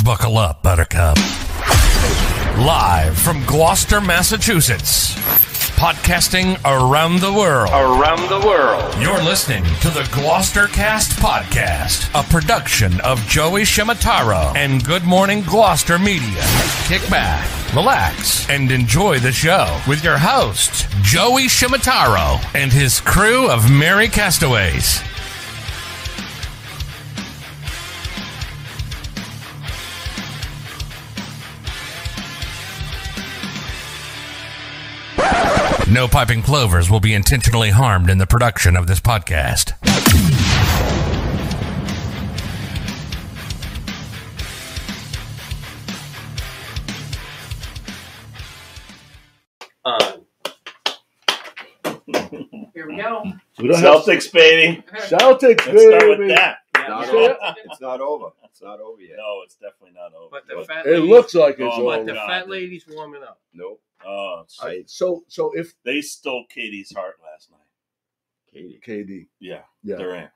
Buckle up, Buttercup. Live from Gloucester, Massachusetts. Podcasting around the world. You're listening to the GloucesterCast podcast, a production of Joey Shimataro and Good Morning Gloucester Media. Kick back, relax, and enjoy the show with your host, Joey Shimataro, and his crew of merry castaways. No piping plovers will be intentionally harmed in the production of this podcast. Here we go. Celtics, baby. Celtics, Let's start with that. It's not over. It's not over yet. No, it's definitely not over. But the fat It ladies, looks like it's Oh, my over. but the God. fat lady's warming up. Nope. Oh, So if they stole Katie's heart last night. Katie. KD, Yeah, yeah, Durant.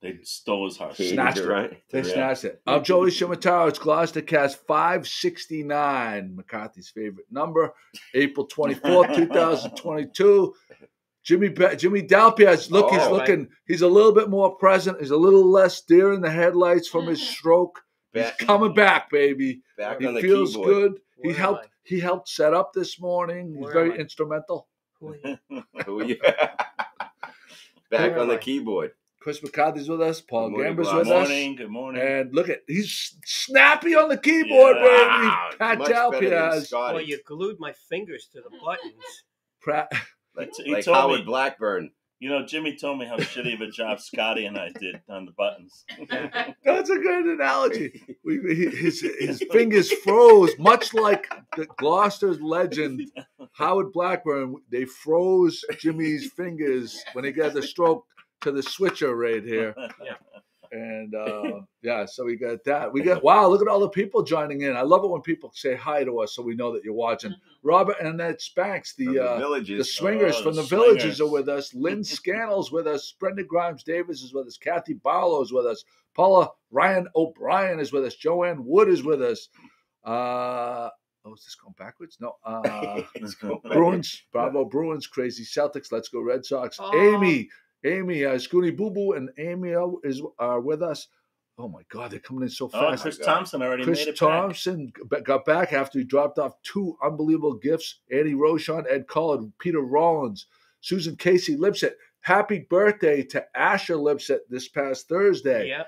They stole his heart. Katie Snatched it. Durant. they Yeah. snatched it. I'm Joey Shimataro. It's GloucesterCast 569, McCarthy's favorite number. April 24th, 2022. Jimmy Dalpiaz, he's a little bit more present. He's a little less deer in the headlights from his stroke. Back, He's coming back, baby. back He on the feels keyboard. good. Where am I? He helped set up this morning. He's Where very am I? instrumental. Who are you? Oh, yeah. Back Where on am the I? keyboard. Chris McCarthy's with us. Paul Good morning, Gamber's Gloucester. with Good us. morning. Good morning. And look at, he's snappy on the keyboard, Yeah. baby. Wow, Pat much better than Dalpiaz. Scotty. Well, you glued my fingers to the buttons. Like, He like told Howard me- Blackburn. You know, Jimmy told me how shitty of a job Scotty and I did on the buttons. That's a good analogy. His fingers froze, much like the Gloucester's legend, Howard Blackburn. They froze Jimmy's fingers when he got the stroke to the switcher right here. And so we got that. Wow, look at all the people joining in. I love it when people say hi to us so we know that you're watching. Robert and Annette Spanks, From the the villages. swingers Oh, from the the villages swingers. are with us. Lynn Scannell's with us. Brenda Grimes Davis is with us. Kathy Barlow is with us. Paula Ryan O'Brien is with us. Joanne Wood is with us. Is this going backwards? No. Bruins, Bravo Bruins, Crazy Celtics, Let's Go Red Sox. Oh. Amy, Scooney Boo Boo, and Amy are with us. Oh my God, they're coming in so Oh, fast. Chris Thompson already Chris made it Thompson got back after he dropped off two unbelievable gifts. Andy Rochon, Ed Collard, Peter Rollins, Susan Casey Lipset. Happy birthday to Asher Lipset this past Thursday. Yep.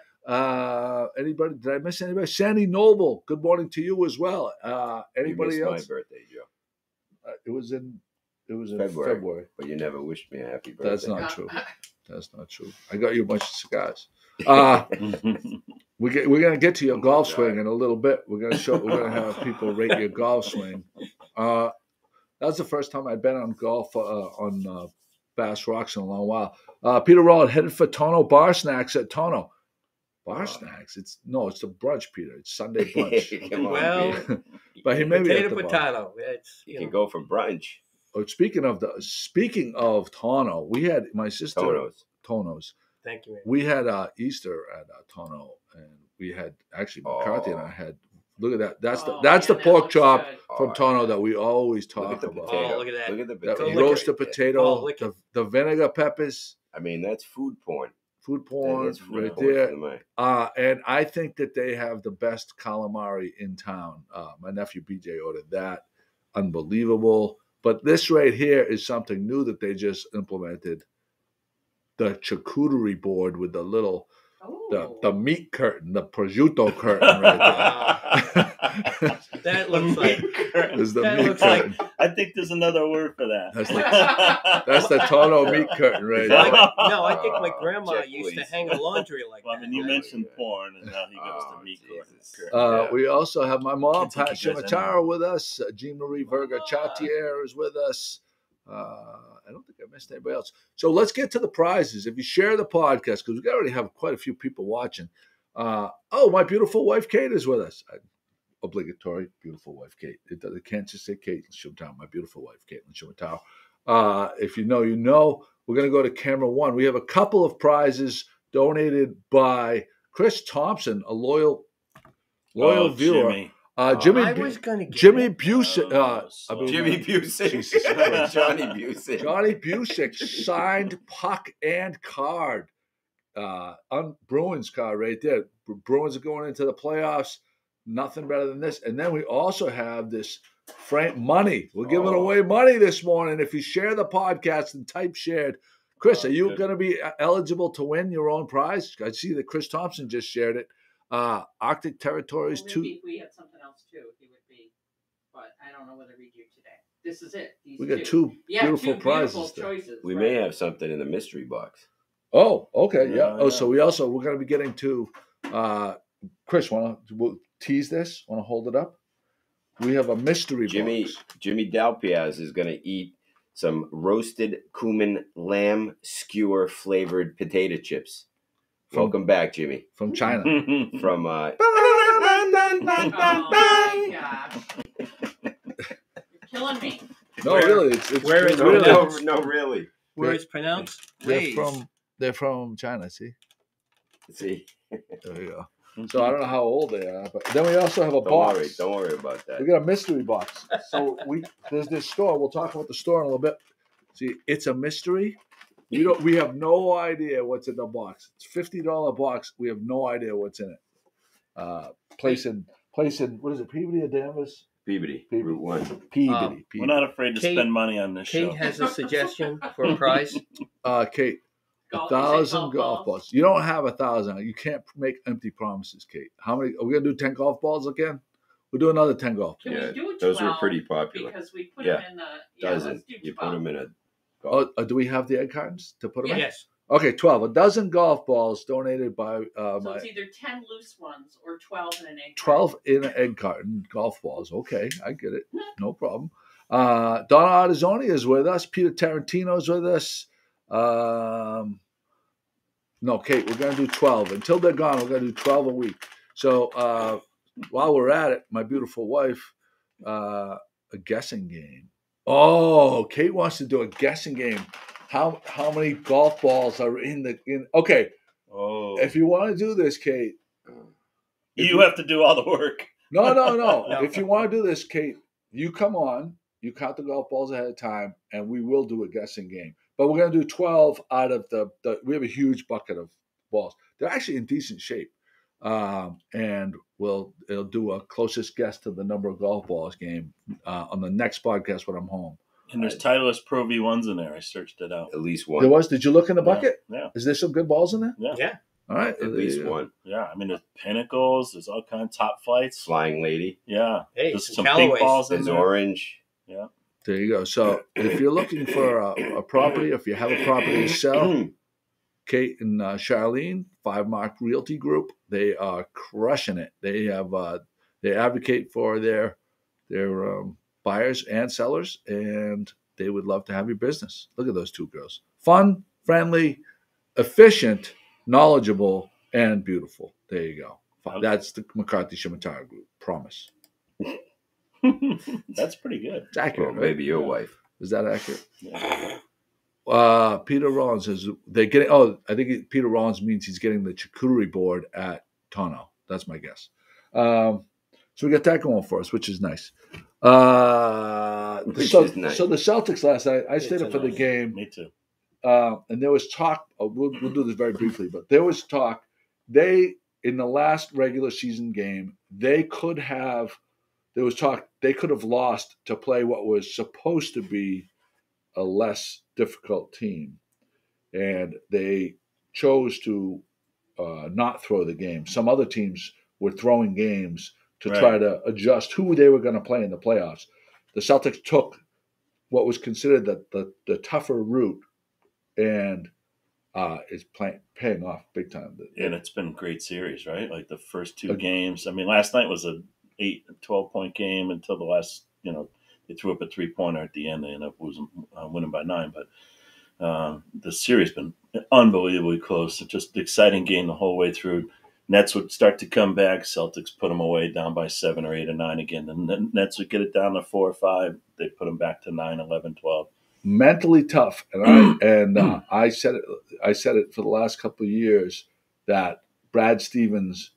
Anybody? Did I miss anybody? Sandy Noble. Good morning to you as well. Anybody You missed else? my birthday, Joe. It was in February. February. But you never wished me a happy birthday. That's not true. That's not true. I got you a bunch of cigars. We're gonna get to your golf swing in a little bit. We're gonna have people rate your golf swing. That's the first time I've been on golf on Bass Rocks in a long while. Peter Rollin headed for Tono Bar Snacks at Tono. Bar Snacks? It's the brunch, Peter. It's Sunday brunch. Come on, Well, Peter. But he may be at the bar. Potato. It's, You can go for brunch. Oh, speaking of Tono, we had my sister Tono's. Thank you, man. We had Easter at Tono, and we had actually McCarthy and I had. Look at that. That's the man, pork that chop looks good. from Tono that we always Look talk at the about. potato. Oh, look at that. Look at the That potato. roasted right there. potato, Oh, lick it. the vinegar peppers, I mean, that's food porn. food porn That's food right porn for there. the man. And I think that they have the best calamari in town. My nephew BJ ordered that. Unbelievable. But this right here is something new that they just implemented. The charcuterie board with the little, the meat curtain, the prosciutto curtain right there. That looks like Is the that meat looks like- curtain. I think there's another word for that. That's the Tono meat curtain right like, there. no, I think my grandma Check, used to please. hang her laundry like Well, I that. mean, you Oh, mentioned yeah. porn, and now he goes Oh, to meat Jesus. curtain. Yeah. We also have my mom, Can't Pat take you guys Shimataro, with us. Jean Marie Verga Chatier is with us. I don't think I missed anybody else. So let's get to the prizes. If you share the podcast, because we already have quite a few people watching. My beautiful wife Kate is with us. Obligatory, beautiful wife Kate. It can't just say Kate Shimataro. My beautiful wife Caitlin Shimataro. If you know, you know. We're going to go to camera one. We have a couple of prizes donated by Chris Thompson, a loyal Loyal viewer. Jimmy. Jimmy I was going to get Jimmy it. Busick. Jimmy Busick. Jesus Christ. Johnny Busick. Johnny Busick signed puck and card. On Bruins card right there. Bruins are going into the playoffs. Nothing better than this. And then we also have this money. We're giving away money this morning. If you share the podcast and type shared, Chris, are you going to be eligible to win your own prize? I see that Chris Thompson just shared it. Arctic Territories Well, 2. maybe if we had something else too, he would be. But I don't know whether we do today. This is it. These We got two beautiful prizes there. choices. We may have something in the mystery box. Oh, okay, yeah. Yeah, So we're going to be getting to. Chris, we'll tease this? Want to hold it up? We have a mystery box. Jimmy Dalpiaz is going to eat some roasted cumin lamb skewer flavored potato chips. Welcome back, Jimmy. From China. From Oh my gosh! You're killing me. No, really, it's where is it? really. no, really. Where it's pronounced? They're from China. See, See, there you go. So I don't know how old they are, but then we also have a box. Don't worry about that. We got a mystery box. So there's this store. We'll talk about the store in a little bit. See, it's a mystery. We have no idea what's in the box. It's $50 box. We have no idea what's in it. Place in what is it? Peabody or Danvers? Peabody, Route 1. Peabody. We're not afraid to Kate- spend money on this Kate show. has a suggestion for a prize. Kate. Golf- 1,000 golf balls. You don't have 1,000. You can't make empty promises, Kate. How many? Are we gonna do 10 golf balls again? We'll do another 10 golf. Can Yeah, we do 12? those were pretty popular. Because we put Yeah. them in the. Dozen. Let's do 12. You put them in a Oh, do we have the egg cartons to put them in? Yes. Okay, 12. A dozen golf balls donated by So my it's either 10 loose ones or 12 in an egg. 12 in an egg carton golf balls. Okay, I get it. No problem. Donna Artizzoni is with us. Peter Tarantino's with us. No, Kate, we're going to do 12. Until they're gone, we're going to do 12 a week. So while we're at it, my beautiful wife, a guessing game. Oh, Kate wants to do a guessing game. How many golf balls are in? Okay, Oh, if you want to do this, Kate. you have to do all the work. No. No. If you want to do this, Kate, you come on, you count the golf balls ahead of time, and we will do a guessing game. But we're going to do 12 out of the we have a huge bucket of balls. They're actually in decent shape. And it'll do a closest guess to the number of golf balls game on the next podcast when I'm home. And there's Titleist Pro V1s in there. I searched it out. at least There one. was? Did you look in the bucket? Yeah. Is there some good balls in there? Yeah. All right. At least one. Yeah. I mean, there's Pinnacles. There's all kinds of top flights. Flying lady. Yeah. Hey, There's some some pink Callaways. balls in There's there. orange. Yeah. There you go. So if you're looking for a property, if you have a property to sell, Kate and Charlene, 5 Mark Realty Group, they are crushing it. They have they advocate for their buyers and sellers, and they would love to have your business. Look at those two girls. Fun, friendly, efficient, knowledgeable, and beautiful. There you go. Okay. That's the McCarthy Shimatara Group. Promise. That's pretty good. It's accurate, Well, right? maybe your wife. Is that accurate? Yeah. Peter Rollins says they're getting. Oh, I think Peter Rollins means he's getting the charcuterie board at Tono. That's my guess. So we got that going for us, which is nice. So the Celtics last night, I stayed up for the game, Me too. and there was talk. We'll do this very briefly, but there was talk. They in the last regular season game, they could have. There was talk they could have lost to play what was supposed to be a less difficult team, and they chose to not throw the game. Some other teams were throwing games to try to adjust who they were going to play in the playoffs. The Celtics took what was considered the tougher route, and is paying off big time. And it's been a great series, right? Like the first two games. I mean, last night was a 12-point game until the last, they threw up a 3-pointer at the end. They ended up winning by 9. But the series has been unbelievably close. It's just an exciting game the whole way through. Nets would start to come back. Celtics put them away down by 7 or 8 or 9 again. And then Nets would get it down to 4 or 5. They put them back to 9, 11, 12. Mentally tough, and I said it for the last couple of years that Brad Stevens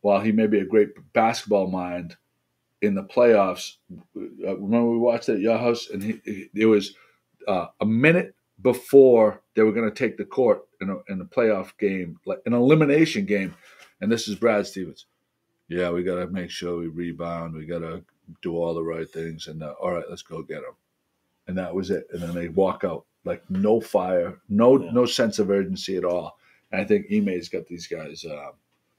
while he may be a great basketball mind, in the playoffs, remember we watched it at your house, and it was a minute before they were going to take the court in a playoff game, like an elimination game, and this is Brad Stevens. Yeah, we got to make sure we rebound. We got to do all the right things, and all right, let's go get them. And that was it. And then they walk out like no fire, no sense of urgency at all. And I think Ime's got these guys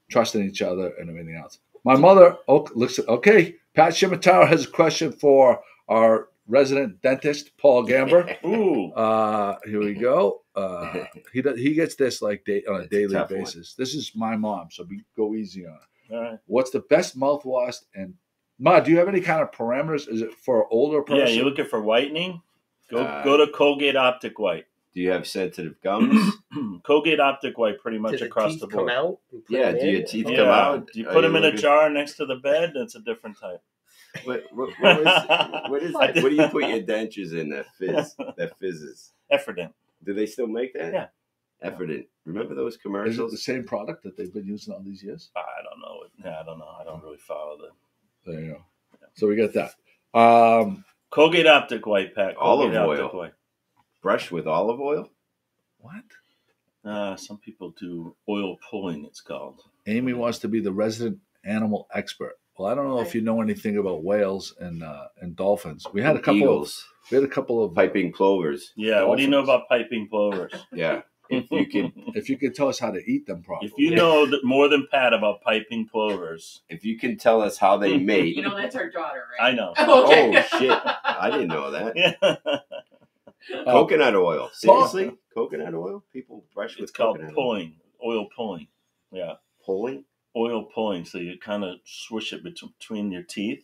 trusting each other and everything else. My mother looks at, okay, Pat Shimataro has a question for our resident dentist, Paul Gamber. Ooh. Here we go. He gets this like on a daily basis. One. This is my mom, so go easy on her. All right. What's the best mouthwash? And Ma, do you have any kind of parameters? Is it for an older person? Yeah, you're looking for whitening? Go to Colgate Optic White. Do you have sensitive gums? Colgate Optic White, pretty much Do across teeth the board. come out? Yeah, do your teeth come Yeah. out? Do you put them in a jar next to the bed? It's a different type. What do you put your dentures in that fizzes? Efferdent. Do they still make that? Yeah. Efferdent. Remember those Is it commercials? the same product that they've been using all these years? I don't know. Yeah, I don't know. I don't really follow them. There you go. So we got that. Colgate Optic White, Pat. Colgate Olive Optic oil. White. Brush with olive oil? What? Some people do oil pulling, it's called. Amy wants to be the resident animal expert. Well, I don't know if you know anything about whales and dolphins. We had a couple Eagles. We had a couple of Piping plovers. Yeah, what do you know about piping plovers? Yeah. If you could tell us how to eat them properly. If you know more than Pat about piping plovers. if you can tell us how they mate. You know, that's our daughter, right? I know. Okay. Oh shit. I didn't know that. Yeah. Coconut oil. Seriously? Coconut oil? People brush with It's called coconut pulling. Oil pulling. Yeah. oil. Pulling? Oil pulling. So you kind of swish it between your teeth.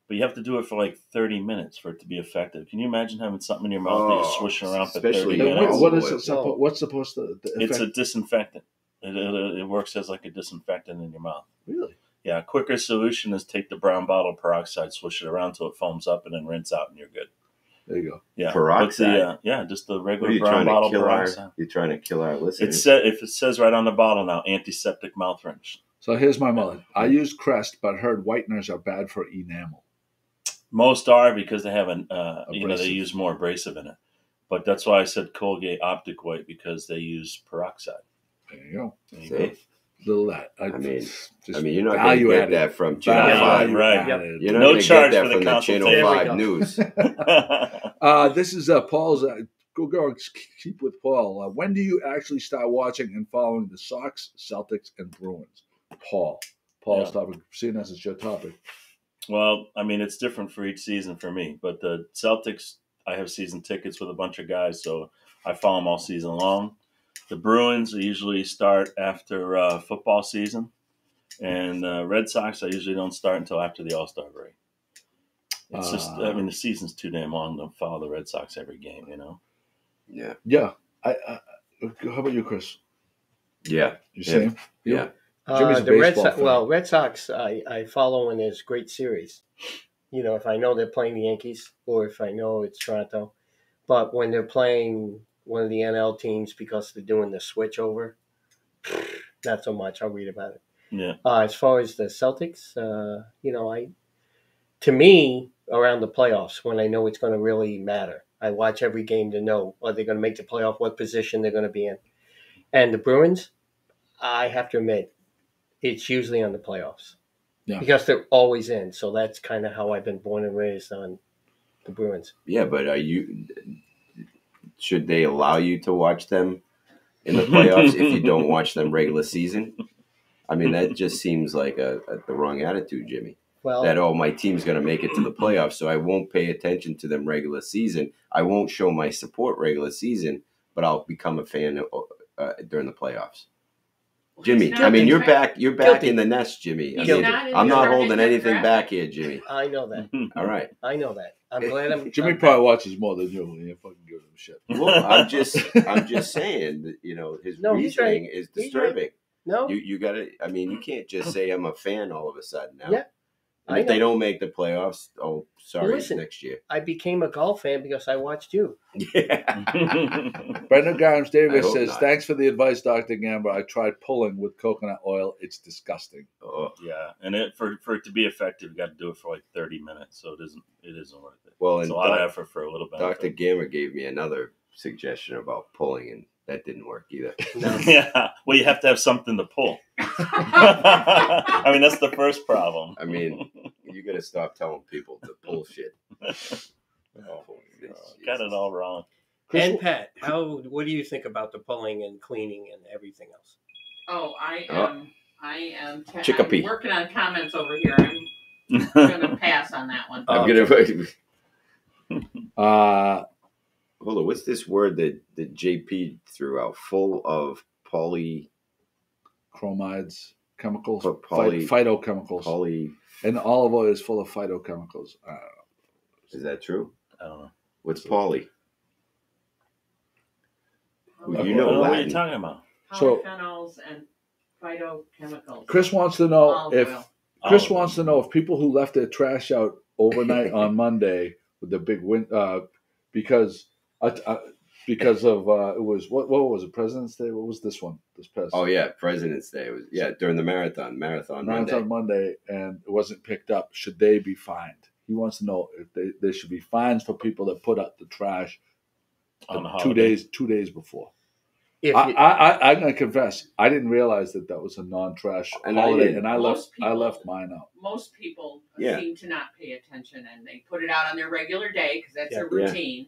But you have to do it for like 30 minutes for it to be effective. Can you imagine having something in your mouth that you're swishing around for 30 especially minutes? What is it? What's supposed to? It's a disinfectant. It works as like a disinfectant in your mouth. Really? Yeah, a quicker solution is take the brown bottle peroxide, swish it around till it foams up, and then rinse out, and you're good. There you go. Yeah, peroxide. Just the What are regular you brown trying bottle to kill peroxide. you're trying to kill our listeners? If it says right on the bottle now, antiseptic mouth rinse. So here's my mother. I use Crest, but heard whiteners are bad for enamel. Most are because they have they Abrasive. use more abrasive in it. But that's why I said Colgate Optic White, because they use peroxide. There you go. There you See? go. Little that. I mean, just you're not going to value get added. that from Channel 5. Right. You're not No going to charge get for that the from the Channel consultation. 5 news. This is Paul's. Go keep with Paul. When do you actually start watching and following the Sox, Celtics, and Bruins? Paul's topic. Seeing as it's your topic. Well, I mean, it's different for each season for me. But the Celtics, I have season tickets with a bunch of guys, so I follow them all season long. The Bruins, I usually start after football season. And Red Sox, I usually don't start until after the All-Star break. It's just, the season's too damn long to follow the Red Sox every game, you know? Yeah. Yeah. How about you, Chris? Yeah. You same? Yeah. Jimmy's a The Red baseball Sox, fan. well, Red Sox, I follow when there's great series. You know, if I know they're playing the Yankees or if I know it's Toronto. But when they're playing one of the NL teams because they're doing the switch over, not so much. I'll read about it. Yeah. As far as the Celtics, to me, around the playoffs, when I know it's going to really matter, I watch every game to know are they going to make the playoff, what position they're going to be in. And the Bruins, I have to admit, it's usually on the playoffs. Yeah. Because they're always in. So that's kind of how I've been born and raised on the Bruins. Yeah, but should they allow you to watch them in the playoffs if you don't watch them regular season? I mean, that just seems like the wrong attitude, Jimmy. Well, That, my team's going to make it to the playoffs, so I won't pay attention to them regular season. I won't show my support regular season, but I'll become a fan during the playoffs. Jimmy, I mean, you're back Guilty. in the nest, Jimmy. I He's mean, not in I'm the not target holding anything demographic. back here, Jimmy. I know that. All right. I know that. I'm glad Jimmy probably watches more than you. You fucking give him shit. Well, I'm just saying that, his No, he's right. reasoning is He's right. disturbing. No. You got to. I mean, you can't just say I'm a fan all of a sudden now. Yeah. And if they don't make the playoffs, oh, sorry, Well, listen, next year. I became a golf fan because I watched you. Yeah. Brendan Grimes I Davis hope says, not. "Thanks for the advice, Dr. Gamber. I tried pulling with coconut oil. It's disgusting." Oh. Yeah, and for it to be effective, you got to do it for like 30 minutes, so it isn't worth it. Well, It's and a lot of effort for a little bit. Dr. Gammer gave me another suggestion about pulling, and that didn't work either. No. Yeah, well, you have to have something to pull. I mean, that's the first problem. I mean, you got to stop telling people to pull shit. Got it all wrong. And Pat, what do you think about the pulling and cleaning and everything else? Oh, I am Chickapee. I'm working on comments over here. I'm gonna pass on that one. I'm gonna. Uh, Hold on, what's this word that JP threw out? Full of chromides, chemicals, Poly- phytochemicals. And olive oil is full of phytochemicals. I don't know. Is that true? I don't know. What's poly? Well, You know what are Latin. you talking about? So- Polyphenols and phytochemicals. Chris wants to know Olive oil. wants to know if people who left their trash out overnight on Monday with the big wind, because of it was what was it, President's Day? What was this one? This past Oh yeah, President's Day. It was during the marathon Monday, and it wasn't picked up. Should they be fined? He wants to know if there should be fines for people that put out the trash On the 2 holiday. days before. If I'm gonna confess, I didn't realize that was a non-trash And I holiday, didn't. and I Most left people- mine out. Most people Yeah. seem to not pay attention, and they put it out on their regular day because that's their Yeah. routine.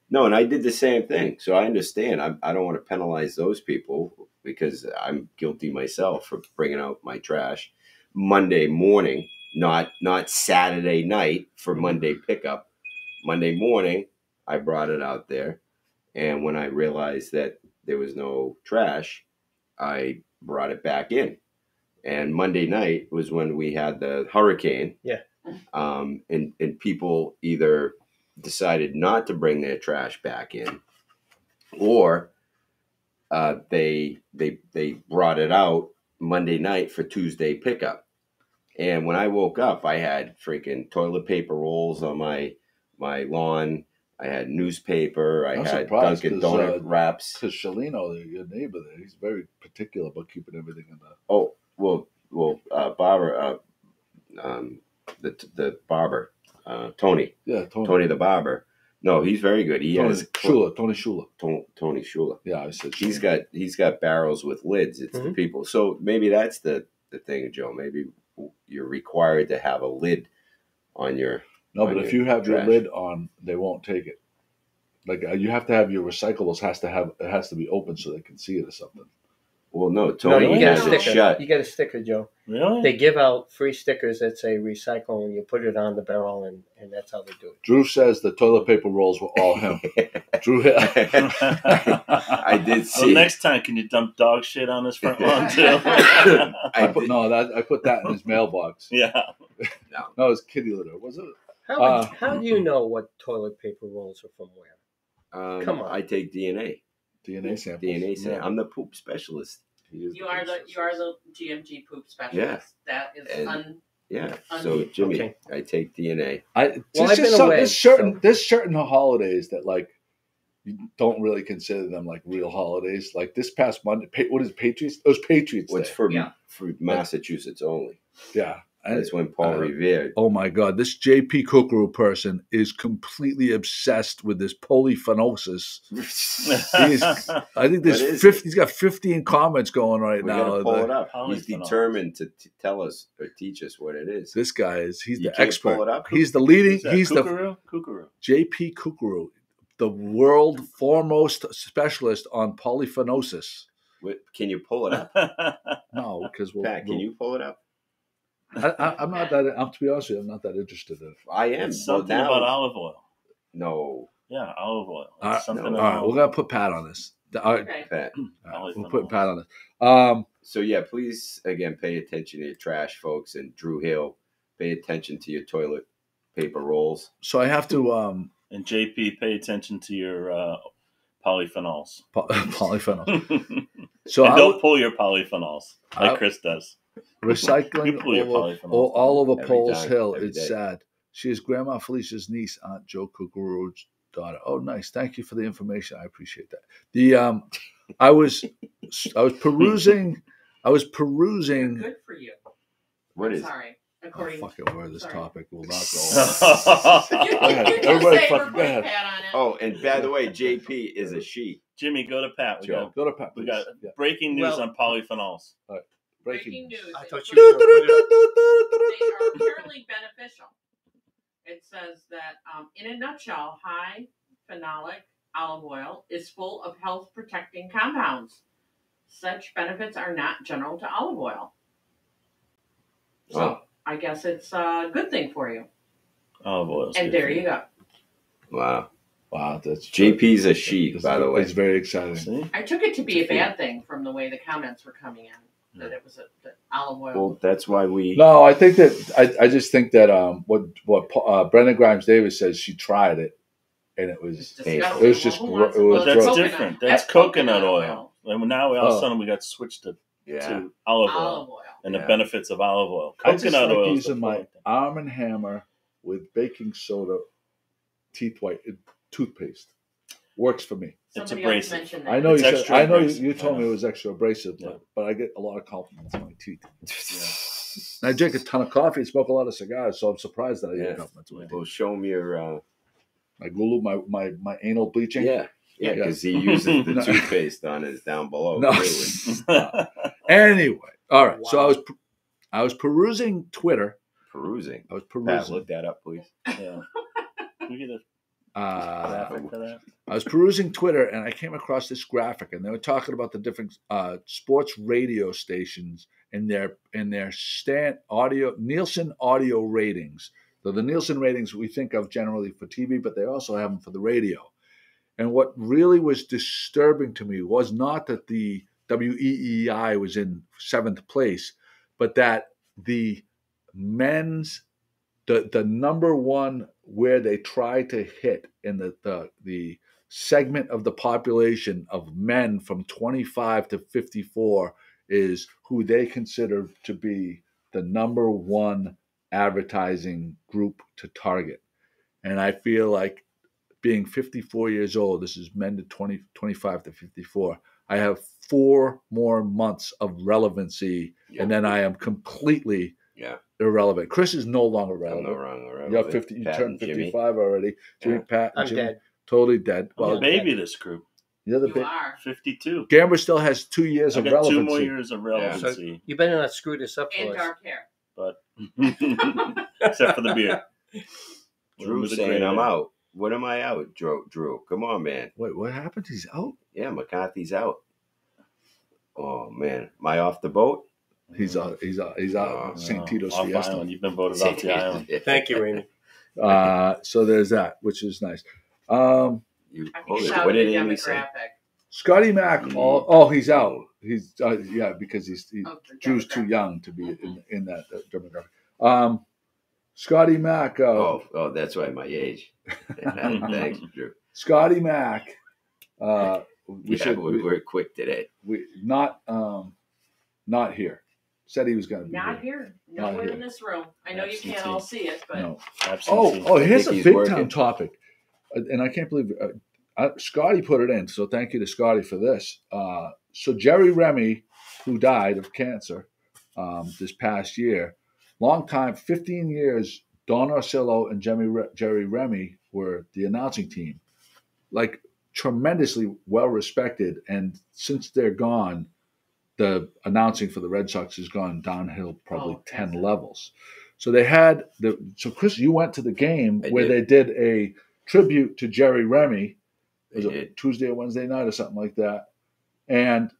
No, and I did the same thing. So I understand. I don't want to penalize those people because I'm guilty myself for bringing out my trash Monday morning, not Saturday night for Monday pickup. Monday morning, I brought it out there, and when I realized that there was no trash, I brought it back in. And Monday night was when we had the hurricane. Yeah. And people either decided not to bring their trash back in, or they brought it out Monday night for Tuesday pickup. And when I woke up, I had freaking toilet paper rolls on my lawn. I had newspaper. I I'm had surprised Dunkin' 'cause, Donut wraps. Because Shalino, your neighbor there, he's very particular about keeping everything in the. Oh well, Barbara, the barber, Tony. Yeah, Tony the barber. No, he's very good. He Tony has Shula. Tony Shula. Yeah, I said He's Shula. got barrels with lids. It's the Mhm. people. So maybe that's the thing, Joe. Maybe you're required to have a lid on your. No, on but if your you have your trash. lid on, they won't take it. Like you have to have your recyclables has to be open so they can see it or something. Well, no, no, Tony you get has a it sticker. shut. You get a sticker, Joe. Really? They give out free stickers that say recycle, and you put it on the barrel, and that's how they do it. Drew says the toilet paper rolls were all him. Drew. I did So see. next time, can you dump dog shit on his front lawn too? I put that in his mailbox. Yeah. No, it's kitty litter. Was it? How do you know what toilet paper rolls are from where? Come on. I take DNA samples. sample. Yeah. I'm the poop specialist. You are the GMG poop specialist. That is And- Yeah. So Okay. Jimmy, I take DNA. I've been away, There's certain holidays that like you don't really consider them like real holidays. Like this past Monday, what is Patriots? It was Patriots What's Day. for Massachusetts only? Yeah. That's when Paul Revere. Oh my God, this JP Kukuru person is completely obsessed with this polyphenosis. I think What is there's it? He's got 15 comments going right We now. gotta pull it up. He's Polyphenols. determined to tell us or teach us what it is. This guy is You the can't expert. pull it up? He's the leading. Who's that? He's the Kukuru. JP Kukuru, the world foremost specialist on polyphenosis. Can you pull it up? No, because Pat, can you pull it up? I'm not that. To be honest with you, I'm not that interested in it. I am. It's Well, something now, about olive oil. no, Yeah, olive oil. It's All right, something no. All right, about we're gonna put Pat on this. All right, Okay. Pat. we'll put Pat on this. So yeah, please again pay attention to your trash, folks, and Drew Hill. Pay attention to your toilet paper rolls. So I have to And JP, pay attention to your polyphenols. polyphenol. And So don't pull your polyphenols like I- Chris does. Recycling You pull your polyphenols all over Every Poles time, Hill. every It's day. sad. She is Grandma Felicia's niece, Aunt Joe Kukuru's daughter. Oh, nice. Thank you for the information. I appreciate that. I was perusing. Good for you. What is? Sorry. Oh, According fucking where this sorry. topic will not go. You Go ahead. can just Everybody say fucking we're go ahead. putting Pat on it. Oh, and by the way, JP is a she. Jimmy, go to Pat. Joe. Go to Pat, We please. got Yeah. breaking news Well- on polyphenols. Breaking news. I thought It's you were gonna put it up. They are apparently beneficial. It says that, in a nutshell, high phenolic olive oil is full of health-protecting compounds. Such benefits are not general to olive oil. So Oh. I guess it's a good thing for you. Olive oil. And there you go. Wow. Wow, that's JP's a she, It's by the way. It's very exciting. See? I took it to be a bad thing from the way the comments were coming in, that it was that olive oil. Well, that's why we. No, I think that I just think that what Brendan Grimes Davis says, she tried it and it was It's Hey, disgusting. it was just Well, who wants it it? was But that's gross. different. That's coconut oil. And now all of Oh. a sudden we got switched to Yeah. olive oil Olive oil. and Yeah. the benefits of olive oil. I just Coconut like oil is the using my point. Arm and Hammer with baking soda, toothpaste. Works for me. It's Somebody abrasive. else mentioned that. I know It's you said, extra I know abrasive, you told I me know. it was extra abrasive, Yeah. but I get a lot of compliments on my teeth. And I drink a ton of coffee and smoke a lot of cigars, so I'm surprised that I Yeah. get compliments on my Well, teeth. show him your. My glue, my anal bleaching. Yeah, because he uses the toothpaste on his down below. No. too. Anyway, all right. So Wow. I was perusing Twitter. Perusing. I was Pat, perusing. look that up, please. Yeah. Can we get a Uh, graphic for that? I was perusing Twitter and I came across this graphic, and they were talking about the different sports radio stations and their Nielsen audio ratings. So the Nielsen ratings we think of generally for TV, but they also have them for the radio. And what really was disturbing to me was not that the WEEI was in 7th place, but that the men's the number one where they try to hit in the segment of the population of men from 25 to 54 is who they consider to be the number one advertising group to target. And I feel like being 54 years old, this is men to 25 to 54, I have 4 more months of relevancy, and then I am completely irrelevant. Chris is no longer I'm relevant. not wrong. You're 50. You Pat turned and Jimmy. 55 already. Jimmy, Yeah. Pat, and I'm Jimmy, dead. totally dead. I'm Well, a baby this group. you're the You big. are. 52. Gamber still has 2 years I of got relevancy. 2 more years of relevancy, You better not screw this up And for us. dark hair. but except for the beard. Drew With the saying gray I'm hair. out. What am I out, Drew? Come on, man. Wait, what happened? He's out. Yeah, McCarthy's out. Oh man, am I off the boat? He's out. He's out. St. Tito's Off Fiesta. island. You've been voted off the island. Thank you, Amy. So there's that, which is nice. You, I think it's out what of did the Amy say? demographic. Scotty Mack. He's out. He's because he's Of the Drew's too demographic. young to be in that demographic. Scotty Mack. Oh, that's why my age. Thanks, Drew. Scotty Mack. We're quick today. We not here. Said he was going to be Not here. here. Not Nowhere here. in this room. I know you Absentee. can't all see it, but No. Absentee. Here's a think he's big working. time topic, and I can't believe Scotty put it in. So thank you to Scotty for this. So Jerry Remy, who died of cancer this past year, long time, 15 years. Don Orsillo and Jerry Remy were the announcing team, like tremendously well respected. And since they're gone, the announcing for the Red Sox has gone downhill probably 10 levels. So they had so Chris, you went to the game I where did. they did a tribute to Jerry Remy. Was They it did. Tuesday or Wednesday night or something like that? And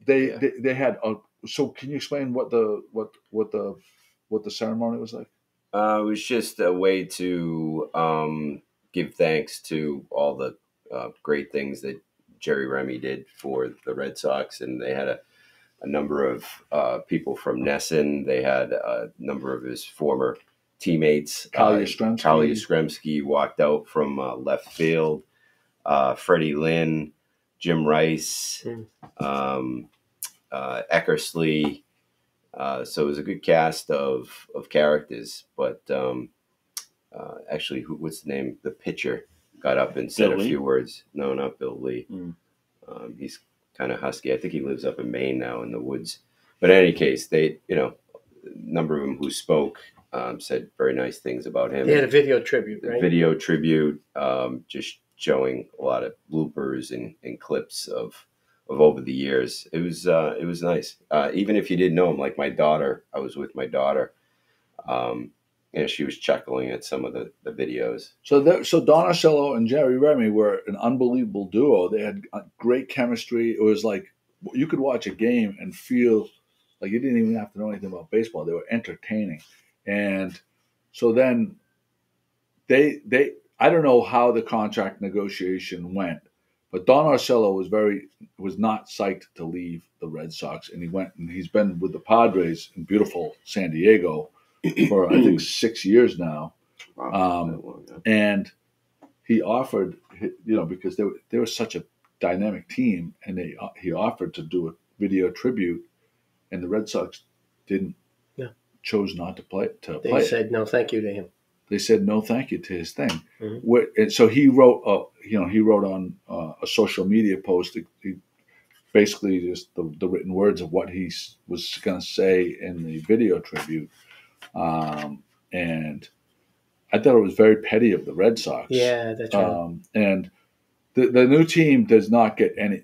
they had so can you explain what the ceremony was like? It was just a way to give thanks to all the great things that Jerry Remy did for the Red Sox, and they had a number of people from Nesson. They had a number of his former teammates. Kali Yastrzemski walked out from left field. Freddie Lynn, Jim Rice, Eckersley, So it was a good cast of characters. But actually, what's the name? The pitcher got up and said Bill a Lee? few words. No, not Bill Lee. Mm. He's kind of husky. I think he lives up in Maine now in the woods. But in any case, they, a number of them who spoke said very nice things about him. They had a video tribute, right? Video tribute, just showing a lot of bloopers and clips of over the years. It was nice. Even if you didn't know him, like my daughter, I was with my daughter. She was chuckling at some of the videos. So Don Orsillo and Jerry Remy were an unbelievable duo. They had great chemistry. It was like you could watch a game and feel like you didn't even have to know anything about baseball. They were entertaining. And so then they I don't know how the contract negotiation went, but Don Orsillo was not psyched to leave the Red Sox, and he went and he's been with the Padres in beautiful San Diego for I think 6 years now. And he offered, because they were such a dynamic team, and he offered to do a video tribute, and the Red Sox chose not to play. They said no, thank you to him. They said no, thank you to his thing. Mm-hmm. And so he wrote, on a social media post. He basically just the written words of what he was going to say in the video tribute. And I thought it was very petty of the Red Sox. Yeah, that's right. And the new team does not get any.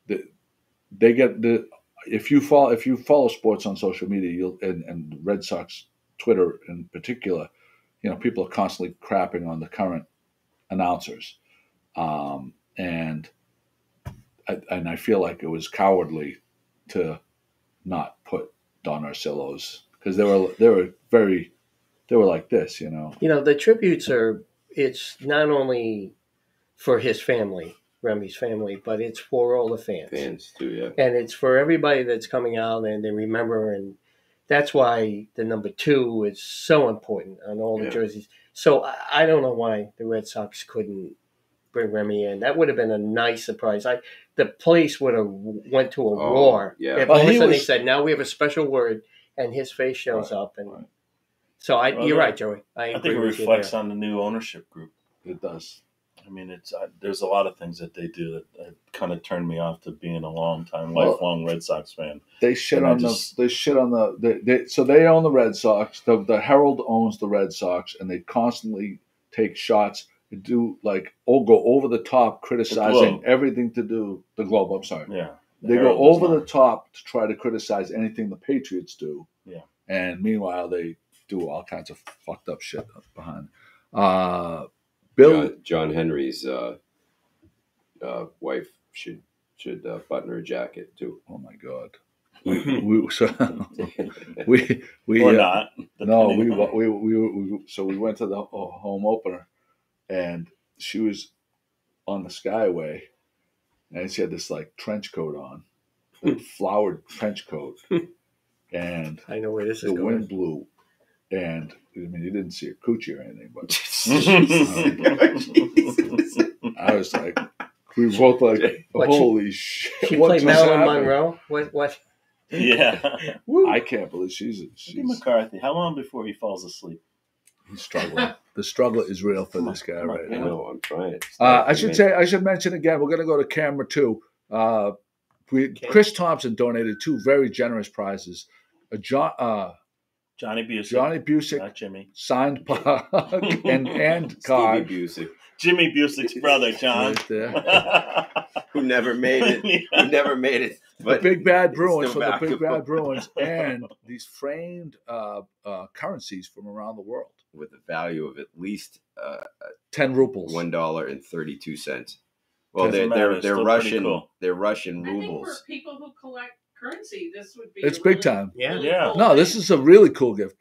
They get the if you follow sports on social media, and Red Sox Twitter in particular, people are constantly crapping on the current announcers, and I feel like it was cowardly to not put Don Orsillo's, because they were like this, The tributes it's not only for his family, Remy's family, but it's for all the fans. Fans too, yeah. And it's for everybody that's coming out and they remember, and that's why the number 2 is so important on all the jerseys. So I don't know why the Red Sox couldn't bring Remy in. That would have been a nice surprise. The place would have went to a roar. Yeah. If all of a sudden they said, now we have a special word, and his face shows up. And so you're right, Joey. I think it reflects on the new ownership group. It does. I mean, there's a lot of things that they do that kind of turned me off to being a lifelong Red Sox fan. They shit on the. So they own the Red Sox. The Herald owns the Red Sox, and they constantly take shots. They do go over the top, criticizing everything to do the Globe. I'm sorry. Yeah. They go over the top to try to criticize anything the Patriots do. Yeah. And meanwhile, they do all kinds of fucked up shit behind. Bill John Henry's wife should button her jacket too. Oh my God. we or not. No, we went to the home opener, and she was on the Skyway, and she had this trench coat on, a flowered trench coat, and I know where this is the going. wind blew, and I mean you didn't see her coochie or anything, but I was like, we were both like, holy shit! She played Marilyn Monroe. What? Yeah. I can't believe she's McCarthy. How long before he falls asleep? He's struggling. The struggle is real for this guy right now. I know. I'm trying. I should mention again. We're going to go to camera 2. Chris Thompson donated 2 very generous prizes. Johnny Busick, not Jimmy, signed pug and card. Stevie Busick. Jimmy Busick's brother, John, right there. who never made it. But the Big Bad Bruins from the Big Bad Bruins, and these framed currencies from around the world with a value of at least 10 rubles, $1.32. Well, they're Russian. Cool. They're Russian rubles. I think for people who collect currency, this would be. It's big time. Yeah. No, this is a really cool gift.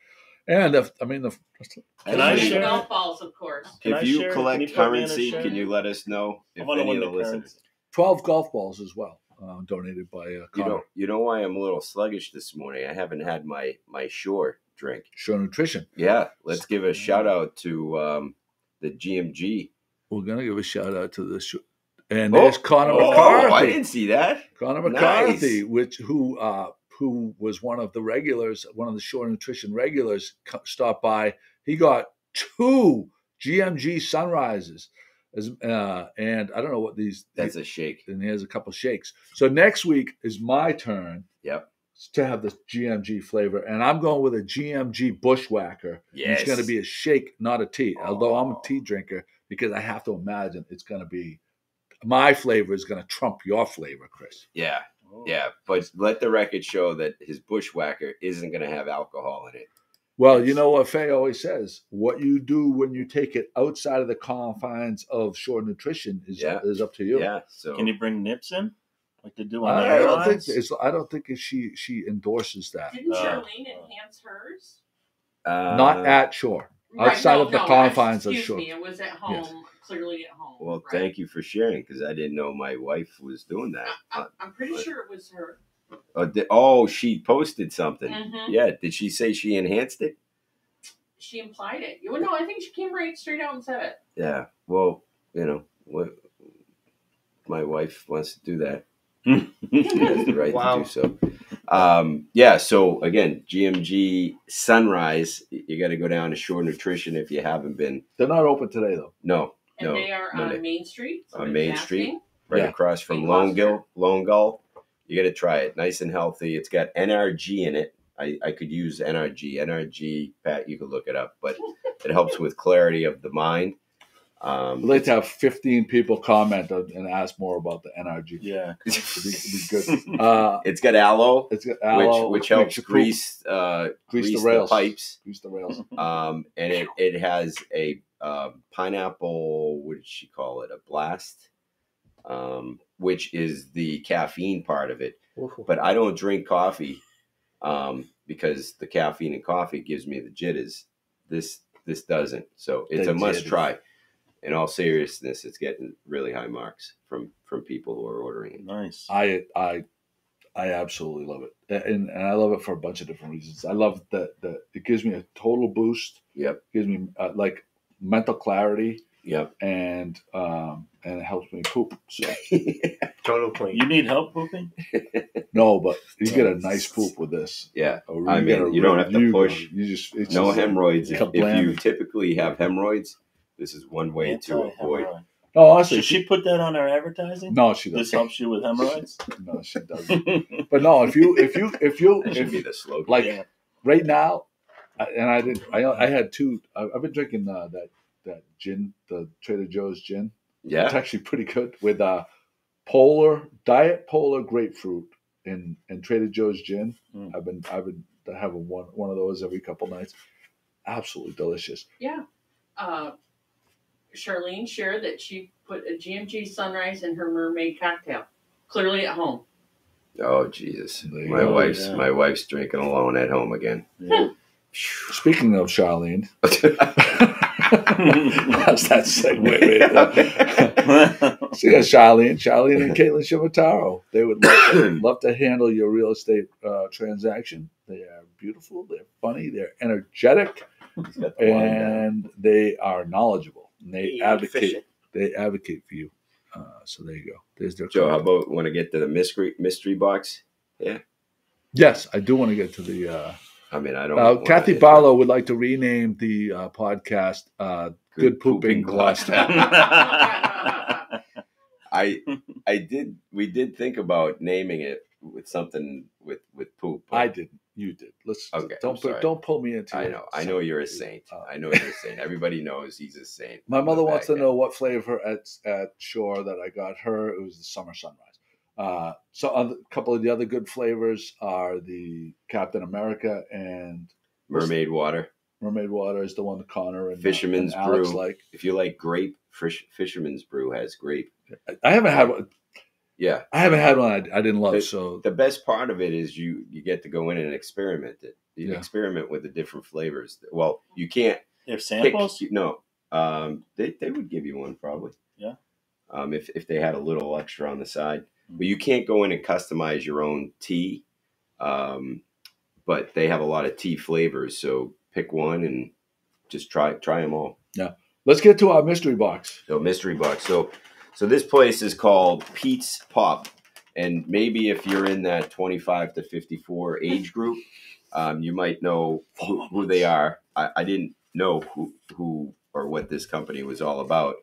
And can I share golf balls, of course? If you collect currency, can you let us know if any of the listeners? 12 golf balls as well, donated by Connor. You know why I'm a little sluggish this morning? I haven't had my Shore drink. Shore Nutrition. Yeah, let's give a shout out to the GMG. We're gonna give a shout out to the Shore. And there's Connor McCarthy. I didn't see that. Connor McCarthy, Nice. who who was one of the regulars, one of the Shore Nutrition regulars, stopped by. He got 2 GMG Sunrises. And I don't know what these. That's a shake. And he has a couple shakes. So next week is my turn. Yep. To have the GMG flavor, and I'm going with a GMG Bushwhacker. Yes. It's going to be a shake, not a tea. Although I'm a tea drinker, because I have to imagine it's going to be my flavor is going to trump your flavor, Chris. Yeah, yeah. But let the record show that his Bushwhacker isn't going to have alcohol in it. Well, you know what Faye always says: what you do when you take it outside of the confines of Shore Nutrition is up to you. Yeah. So can you bring nips in? Like they do on the I don't think she endorses that. Didn't Charlene enhance hers? Not at Shore. Outside of the confines of Shore. Excuse me, it was at home, clearly at home. Well, thank you for sharing, because I didn't know my wife was doing that. I'm pretty sure it was her. She posted something. Mm-hmm. Yeah, did she say she enhanced it? She implied it. No, I think she came right straight out and said it. Yeah, well, what my wife wants to do that. She has the right to do so. So again, GMG Sunrise, you got to go down to Shore Nutrition if you haven't been. They're not open today, though. No. They are Monday. on Main Street. On Main Street, right across from Lone Gull. You got to try it. Nice and healthy. It's got NRG in it. I could use NRG. NRG, Pat, you could look it up, but it helps with clarity of the mind. I'd like to have 15 people comment and ask more about the NRG. Yeah, it'd be good. It's got aloe. It's got aloe, which helps grease the rails. pipes. Grease the rails. And it has a pineapple. What did she call it? A blast, which is the caffeine part of it. But I don't drink coffee because the caffeine in coffee gives me the jitters. This doesn't. So it's a must try. In all seriousness, it's getting really high marks from people who are ordering it. Nice. I absolutely love it, and I love it for a bunch of different reasons. I love that it gives me a total boost. Yep. Gives me like mental clarity. Yep. And it helps me poop. So. Total clean. You need help pooping? No, but you get a nice poop with this. Yeah. I mean, you don't have to push. It's no just hemorrhoids. If you typically have hemorrhoids, this is one way to avoid. No, honestly, should she put that on her advertising? No, she doesn't. This helps you with hemorrhoids? No, she doesn't. But no, if you that should be the slogan. Like right now, and I had 2. I've been drinking that gin, the Trader Joe's gin. Yeah, it's actually pretty good with Diet Polar grapefruit and Trader Joe's gin. I've been having one of those every couple nights. Absolutely delicious. Yeah. Charlene shared that she put a GMG Sunrise in her mermaid cocktail, clearly at home. Oh Jesus! My wife's drinking alone at home again. Yeah. Speaking of Charlene, how's that segue? So yeah, Charlene and Caitlin Shimataro. They would love to handle your real estate transaction. They are beautiful. They're funny. They're energetic, and they are knowledgeable. And they advocate. They advocate for you. So there you go. There's their Joe. How about want to get to the mystery box? Yeah. Yes, I do want to get to the. I mean, I don't. Kathy Barlow would like to rename the podcast "Good Pooping Gloucester." We did think about naming it with something with poop. I didn't. You did. Don't pull me into it. I know you're a saint. I know you're a saint. Everybody knows he's a saint. My mother wants to know what flavor at Shore that I got her. It was the Summer Sunrise. So a couple of the other good flavors are the Captain America and Mermaid Water. Mermaid Water is the one that Connor and Fisherman's and Alex Brew. Like. If you like grape, Fisherman's Brew has grape. I haven't had one. Yeah, I haven't had one I didn't love. So the best part of it is you get to go in and experiment it. You experiment with the different flavors. Well, you can't. There's samples. No, they would give you one probably. Yeah. If they had a little extra on the side, but you can't go in and customize your own tea. But they have a lot of tea flavors, so pick one and just try them all. Yeah. Let's get to our mystery box. So mystery box. So this place is called Pete's Pop, And maybe if you're in that 25 to 54 age group, you might know who they are. I didn't know who or what this company was all about,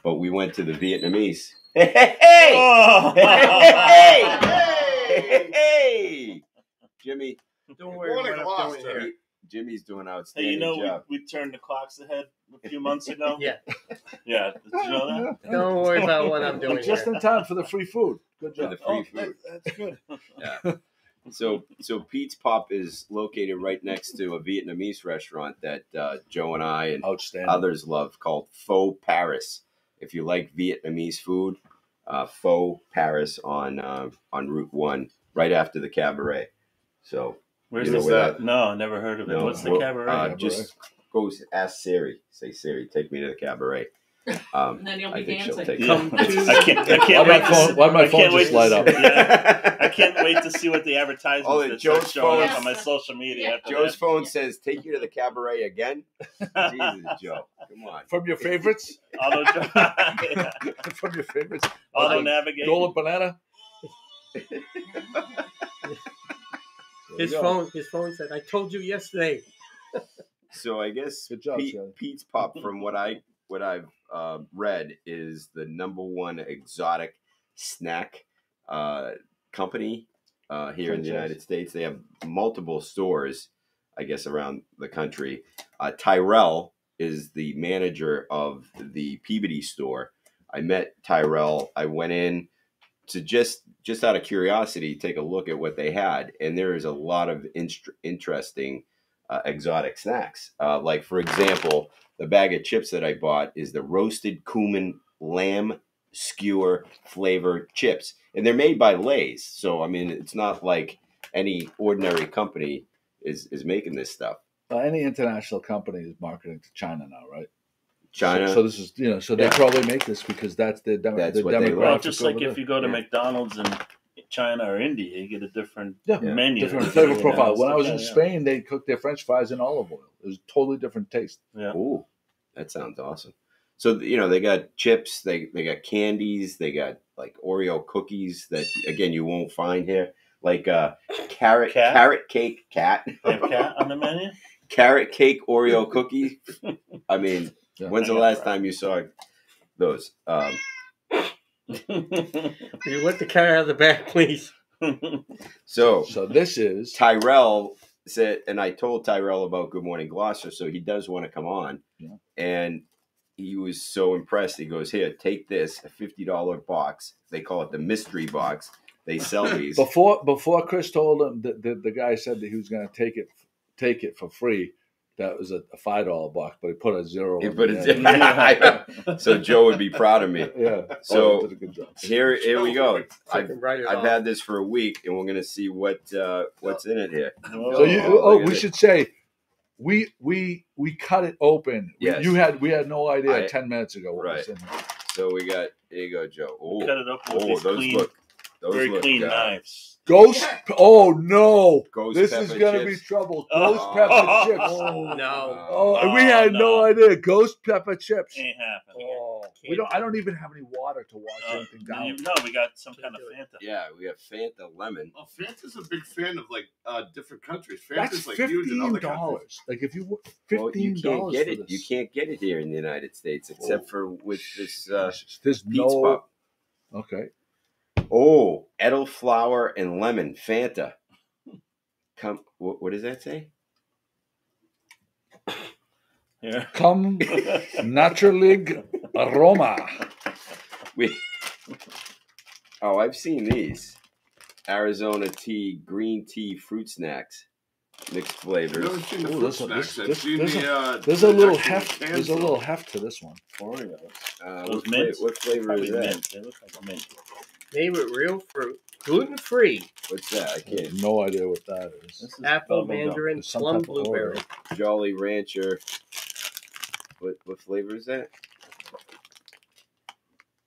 but we went to the Vietnamese. Hey, Jimmy. Don't worry what I'm doing here. Jimmy's doing Hey, outstanding job. we turned the clocks ahead a few months ago. Yeah. Yeah. Did you know that? Don't worry about what I'm doing Just here. in time for the free food. Good For job. the free food. That's good. Yeah. So Pete's Pop is located right next to a Vietnamese restaurant that Joe and I and Outstanding. others love called Pho Paris. If you like Vietnamese food, Pho Paris on Route 1, right after the Cabaret. So Where's you know this where at? No, I never heard of it. No, What's the well, cabaret? Just go ask Siri. Say, Siri, take me to the Cabaret. And then you'll be I think she'll dancing. take Come it. to- I can't wait to see. Why'd my I phone can't wait just to light see- up? Yeah. I can't wait to see what the advertisements Oh, that Joe's start showing up phone. on my social media. Yeah. After Joe's that. phone says, take you to the Cabaret again? Jesus, Joe. Come on. From your favorites? Auto From your favorites? navigate. Golden banana? His phone said, "I told you yesterday." So I guess Good job, Joe. Pete's Pop, from what I've read, is the #1 exotic snack company here in the United States. They have multiple stores, I guess, around the country. Tyrell is the manager of the Peabody store. I met Tyrell. I went in to just out of curiosity take a look at what they had, and there is a lot of interesting exotic snacks. Like, for example, the bag of chips that I bought is the roasted cumin lamb skewer flavor chips, and they're made by Lay's. So I mean, it's not like any ordinary company is making this stuff. Any international company is marketing to China now, right? China. So this is, so they probably make this because that's the That's what they demographic. like. Well, just like over if you go to Yeah. McDonald's in China or India, you get a different there. menu. Different flavor You profile. know, When I was stuff in like Spain, they cooked their French fries in olive oil. It was a totally different taste. Yeah. Ooh, that sounds awesome. So they got chips, they got candies, they got like Oreo cookies that again you won't find here. Like carrot cake cat. They have cat on the menu? Carrot cake Oreo cookie. I mean, Yeah. when's the last time you saw those? You let the cat out of the bag, please. So So this is Tyrell said, and I told Tyrell about Good Morning Gloucester, so he does want to come on. Yeah. And he was so impressed. He goes, "Here, take this, a $50 box. They call it the mystery box. They sell these." before Chris told him the guy said that he was going to take it for free. That was a $5 box, but he put a zero. He on put the end. So Joe would be proud of me. Yeah. So did a good job. here we go. I've Write it off. had this for a week, and we're gonna see what's in it here. So look at we it. should say we cut it open. Yes. We had no idea 10 minutes ago what Right. was in there. So we got, here you go, Joe. Oh, Cut it up with these those very look clean good. knives. Ghost. Oh no! Ghost This pepper is gonna chips. be trouble. Oh. Ghost pepper chips. Oh no! Oh, and we had no idea. Ghost pepper chips. Ain't happening. Oh, we don't. I don't even have any water to wash anything down. No, we got some kind of Fanta. Yeah, we have Fanta lemon. Well, Fanta's a big fan of different countries. That's Fanta's like huge in other countries. $15. Like if you Well, $15 you can't get for it. this. You can't get it here in the United States except for with this There's Pete's no. Pop. Okay. Oh, elderflower and lemon Fanta. Come, what does that say? Here. Come naturlig aroma. I've seen these. Arizona tea, green tea, fruit snacks, mixed I've flavors. never seen the Ooh, fruit this one- snacks. this- I've seen there's the a little actual heft. cans, There's a little though. heft to this one. Oreos. What, mints? what flavor Probably is that? mint. They look like mint. Made with real fruit, gluten free, What's that? I I have can't. no idea what that is. This is apple, bubble gum. mandarin, There's some plum, type of blueberry. Oreo. Jolly Rancher. What flavor is that?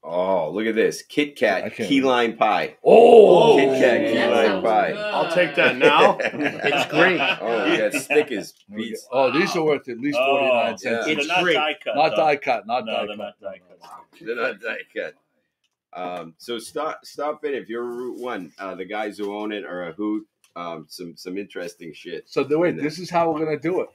Oh, look at this. Kit I Kat can't key lime pie. Oh, Kit Kat key That lime sounds pie. good. I'll take that now. It's great. Oh, we got Snickers. Here we go. Beats. Oh, these are worth at least 49 cents. yeah. They're It's not great. die cut. Not though. die cut. Not No, die they're cut. not die cut. They're not that good. So stop it if you're a Route One. The guys who own it are a hoot. Some interesting shit. So wait, this is how we're gonna do it.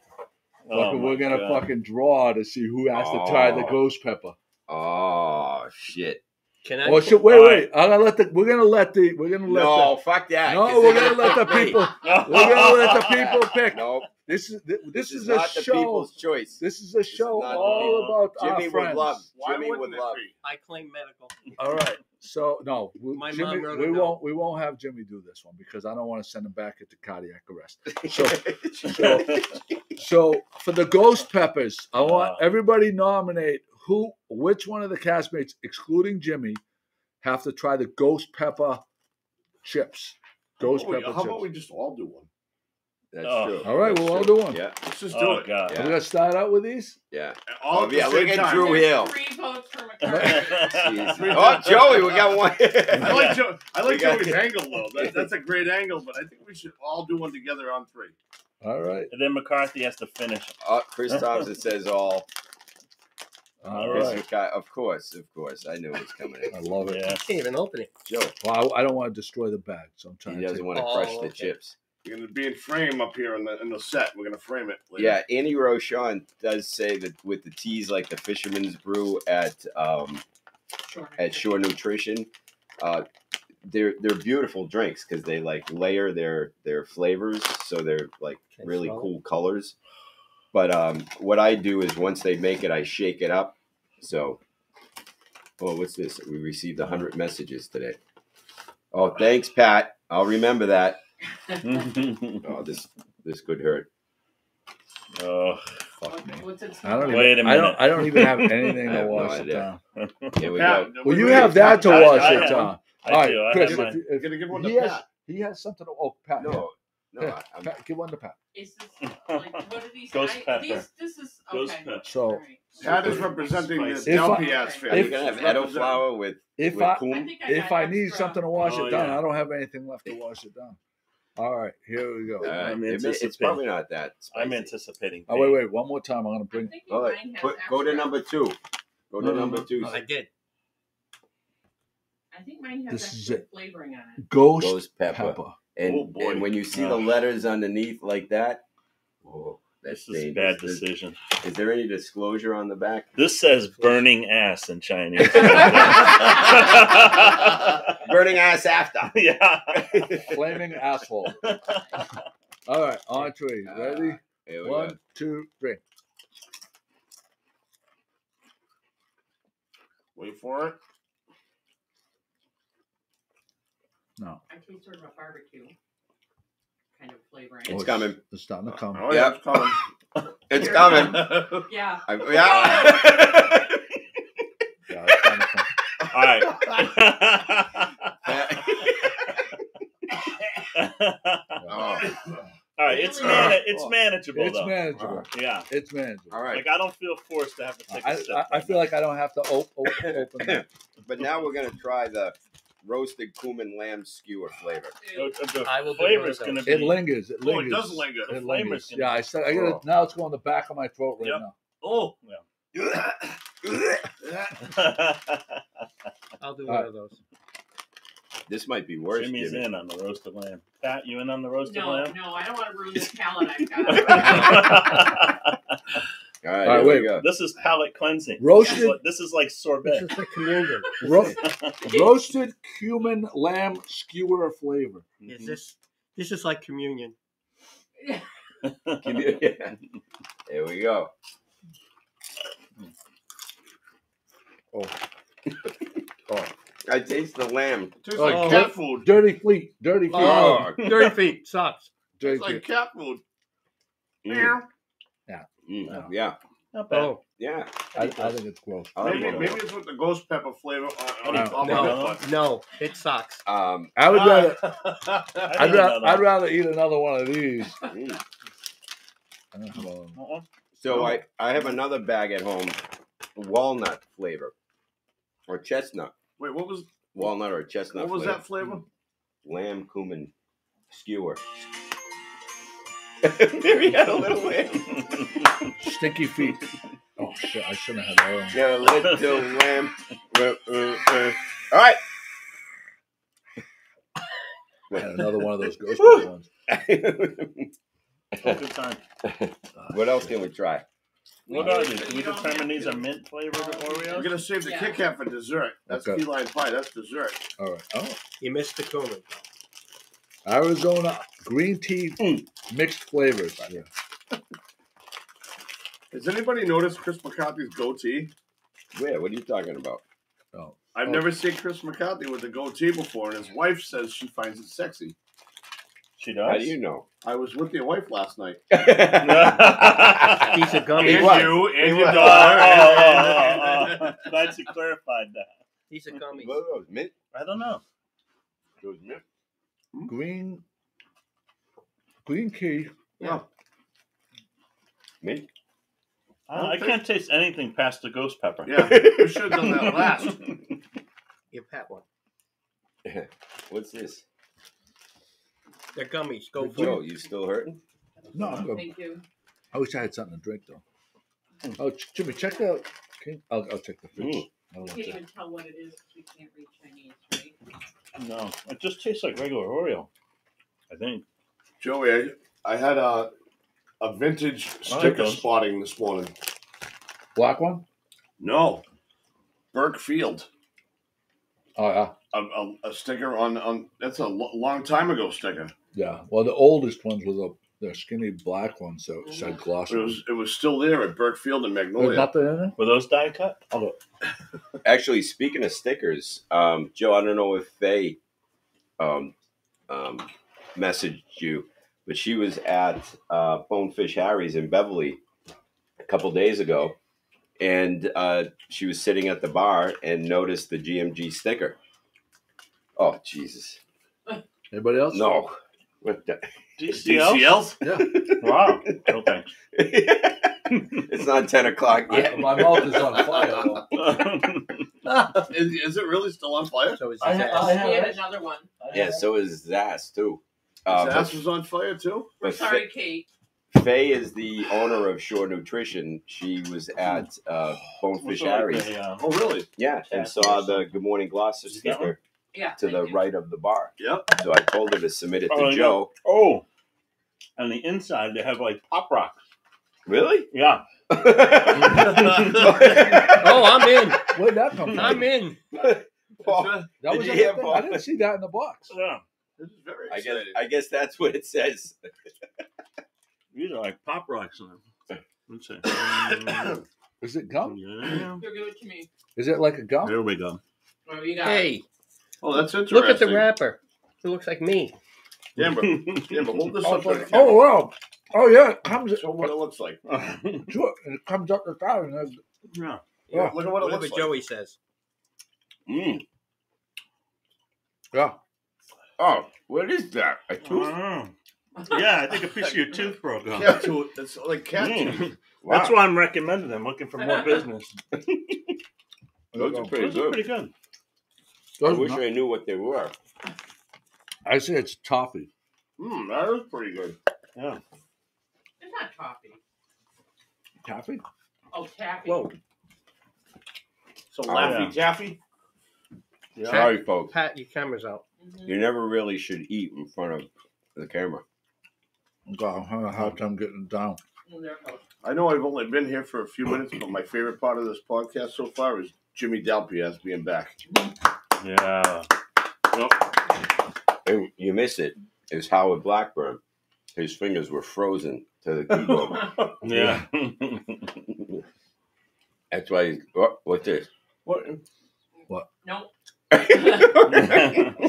We're gonna fucking draw to see who has to try the ghost pepper. Oh shit! Can I? Oh shit! Wait! We're gonna let. No, fuck that. No, we're gonna let the people. We're gonna let the people pick. Nope. This is a not show. the people's choice. This is a show not all about Jimmy our friends. would love. Why Jimmy would wouldn't love. it be? I claim medical. All right. So no, My Jimmy, mom wrote we it won't. We won't have Jimmy do this one because I don't want to send him back into cardiac arrest. So for the ghost peppers, I want everybody nominate which one of the castmates, excluding Jimmy, have to try the ghost pepper chips. Ghost pepper chips. How about we just all do one? That's true. All right, That's we'll all true. do one. Yeah. Let's just do it. God. We're gonna start out with these. Yeah. All at the look same at time. Drew Hill. 3 votes for McCarthy. Oh, Joey, we got one. I like Joey's angle though. That's a great angle, but I think we should all do one together on 3. All right. And then McCarthy has to finish. Chris Thompson says all. All Chris right. McCarthy, of course. I knew it was coming in. I love it. Yeah. I can't even open it. Joe, Well, I don't want to destroy the bag, so I'm trying he to. doesn't Take... want to crush the chips. You're gonna be in frame up here in the set. We're gonna frame it later. Yeah, Annie Rochon does say that with the teas like the Fisherman's Brew at Shore Nutrition, they're beautiful drinks because they like layer their flavors, so they're like really cool colors. But what I do is once they make it, I shake it up. So, what's this? We received 100 messages today. Oh, thanks, Pat. I'll remember that. Oh, this could hurt. Oh, Fuck me. What's it I don't even. Wait a minute. I don't even have anything I to have no wash it idea. down. Here we Pat, go. Well, you have that to wash it down. I All do. right, I Chris. have mine. You're gonna give one to He has. Pat. He has something to. Oh, Pat. No, Yeah. I'm, Pat, give one to Pat. Is this like what are these? Ghost pepper. This is Ghost okay. pepper. So, All right. Pat is representing the Spicy. Delpias If- family. you're gonna have Edo flour with if with I cum. I think I if got I need extra. something to wash Oh, it down, yeah. I don't have anything left to wash it down. All right, here we go. I'm It's anticipating. probably not that spicy. I'm anticipating. Oh wait, one more time. I'm gonna I'm bring. thinking All right, mine has go to extra. number 2. Go to No, number 2. I did. I think mine has This is extra it. flavoring on it. Ghost Pepper. pepper. And, Oh, boy. and when you see the letters underneath like that, that's This is a dangerous. bad decision. Is there any disclosure on the back? This says burning ass in Chinese. Burning ass after. Yeah. Flaming asshole. All right, on 3. Ready? Here we 1, go. 2, 3. Wait for it. No, I taste sort of a barbecue kind of flavoring. It's coming. it's starting to come. Oh yeah, it's coming. It's coming. Yeah. Yeah. Yeah, it's starting to come. All right. All right. It's manageable. It's though. manageable. Yeah. It's manageable. All right. Like I don't feel forced to have to take a step. I feel like I don't have to open that. But now we're gonna try the roasted cumin lamb skewer flavor. The I will do flavor one is of going to those. be. It lingers. It Oh, lingers. it does linger. The It flavor's lingers. gonna Yeah, I get it. Now it's going the back of my throat right Yep. now. Oh. Yeah. I'll do All one right. of those. This might be worse, Jimmy's Jimmy. in on the roasted lamb. Pat, you in on the roasted No, lamb? no, I don't want to ruin this palate I've got. All right, All right, here wait. we go. This is palate cleansing. Roasted- This is like This sorbet. is the communion. Roasted cumin lamb skewer flavor. Is this is like communion. Here we go. Oh, I taste the lamb. Tastes Oh, like cat food. dirty feet. Dirty feet. Oh. Dirty feet sucks. Dirty Tastes like feet. cat food. Mm. Yeah. Mm. Yeah. Not bad. Oh Yeah. I think it's gross. I like Maybe it. maybe it's with the ghost pepper flavor on No, top no, of it. no, it sucks. I would rather. I I'd rather eat another one of these. Mm. I don't know. Uh-uh. So I have another bag at home, walnut flavor, or chestnut. Wait, what was Walnut or chestnut. what was flavor. that flavor? Lamb cumin skewer. Maybe had a little lamb. Stinky feet. Oh shit! I shouldn't have had that one. Yeah, little lamb. All right. And another one of those ghost ones. Oh, good time. What else can we try? What are these? Do we determine these are mint flavored Oreos? We're gonna save the Kit Kat for dessert. That's Okay. key lime pie. That's dessert. All right. Oh, You missed the cumin. Arizona green tea mixed flavors. Yeah. Has anybody noticed Chris McCarthy's goatee? Where? What are you talking about? Oh. I've never seen Chris McCarthy with a goatee before, and his wife says she finds it sexy. She does? How do you know? I was with your wife last night. Piece of gummy. And was. you and He your was. daughter. Glad you clarified that. Piece of gummy. What are those? Mint? I don't know. Those mint? Green key. Yeah. Mint? I can't taste anything past the ghost pepper. Yeah, we should have done that last. You pat one. What's this? They're gummies. Go for Joe, it. you still hurting? No, I'm good. Thank you. I wish I had something to drink though. Oh, Jimmy, check out. I'll check the fridge. I don't You want can't that. even tell what it is because we can't read Chinese, right? No, it just tastes like regular Oreo, I think. Joey, I had a vintage sticker those. spotting this morning. Black one? No, Burke Field. Oh yeah, A sticker on that's a long time ago sticker. yeah. Well, the oldest ones were the skinny black ones, so it said But Gloucester. it was still there at Burke Field in There's Magnolia. nothing in there. Were those die cut? Actually, speaking of stickers, Joe, I don't know if they messaged you, but she was at Bonefish Harry's in Beverly a couple days ago, and she was sitting at the bar and noticed the GMG sticker. Oh, Jesus. Anybody else? No. What the? DCLs? DCLs? Wow. No thanks. It's not 10 o'clock yet. My mouth is on fire. Though. Is it really still on fire? So is I his have- ass. I We have- had another one. Yeah, so is Zaz, too. His But ass was on fire too? We're But sorry, Kate. Faye is the owner of Shore Nutrition. She was at Bonefish Harry's. Oh, really? Yeah, and saw the Good Morning Gloucester Did you get sticker Yeah. to the thank you. right of the bar. Yep. So I told her to submit it to Oh, yeah. Joe. Oh. On the inside, they have like Pop Rocks. Really? Yeah. Oh, I'm in. Where'd that come from? I'm in. Paul, That did was you in hear the thing? Paul? I didn't see that in the box. Yeah. This is very exciting. I guess that's what it says. These are like Pop Rocks on them. Let's see. Is it gum? Yeah. Here, give it to me. Is it like a gum? There we go. Oh, you got it. Hey, Oh, that's interesting. look at the wrapper. It looks like me. Amber, hold this Oh, up. to the oh camera. wow! Oh yeah, it comes. Show what it looks like. Sure, it comes up the side. And that's- Yeah. Yeah. Look at what it Whatever looks like. Joey says. Mm. yeah. Oh, what is that? A tooth? Yeah, I think a piece of your tooth broke off. Cat tooth. It's like cat teeth. Wow. That's why I'm recommending them. Looking for more business. Those are pretty Those are good. pretty good. I Those wish are not- I knew what they were. I say it's toffee. That is pretty good. Yeah. It's not toffee. Toffee? Oh, taffy. Whoa. So Oh, Laffy Taffy. Yeah. Sorry, folks. Pat, your camera's out. Mhm. You never really should eat in front of the camera. God, I'm having a hard time getting it down. Mm, there it goes. I know I've only been here for a few minutes, but my favorite part of this podcast so far is Jimmy Dalpiaz being back. Yeah. And you miss it. Is Howard Blackburn. His fingers were frozen to the keyboard. Yeah. That's why. What's this? What? Nope.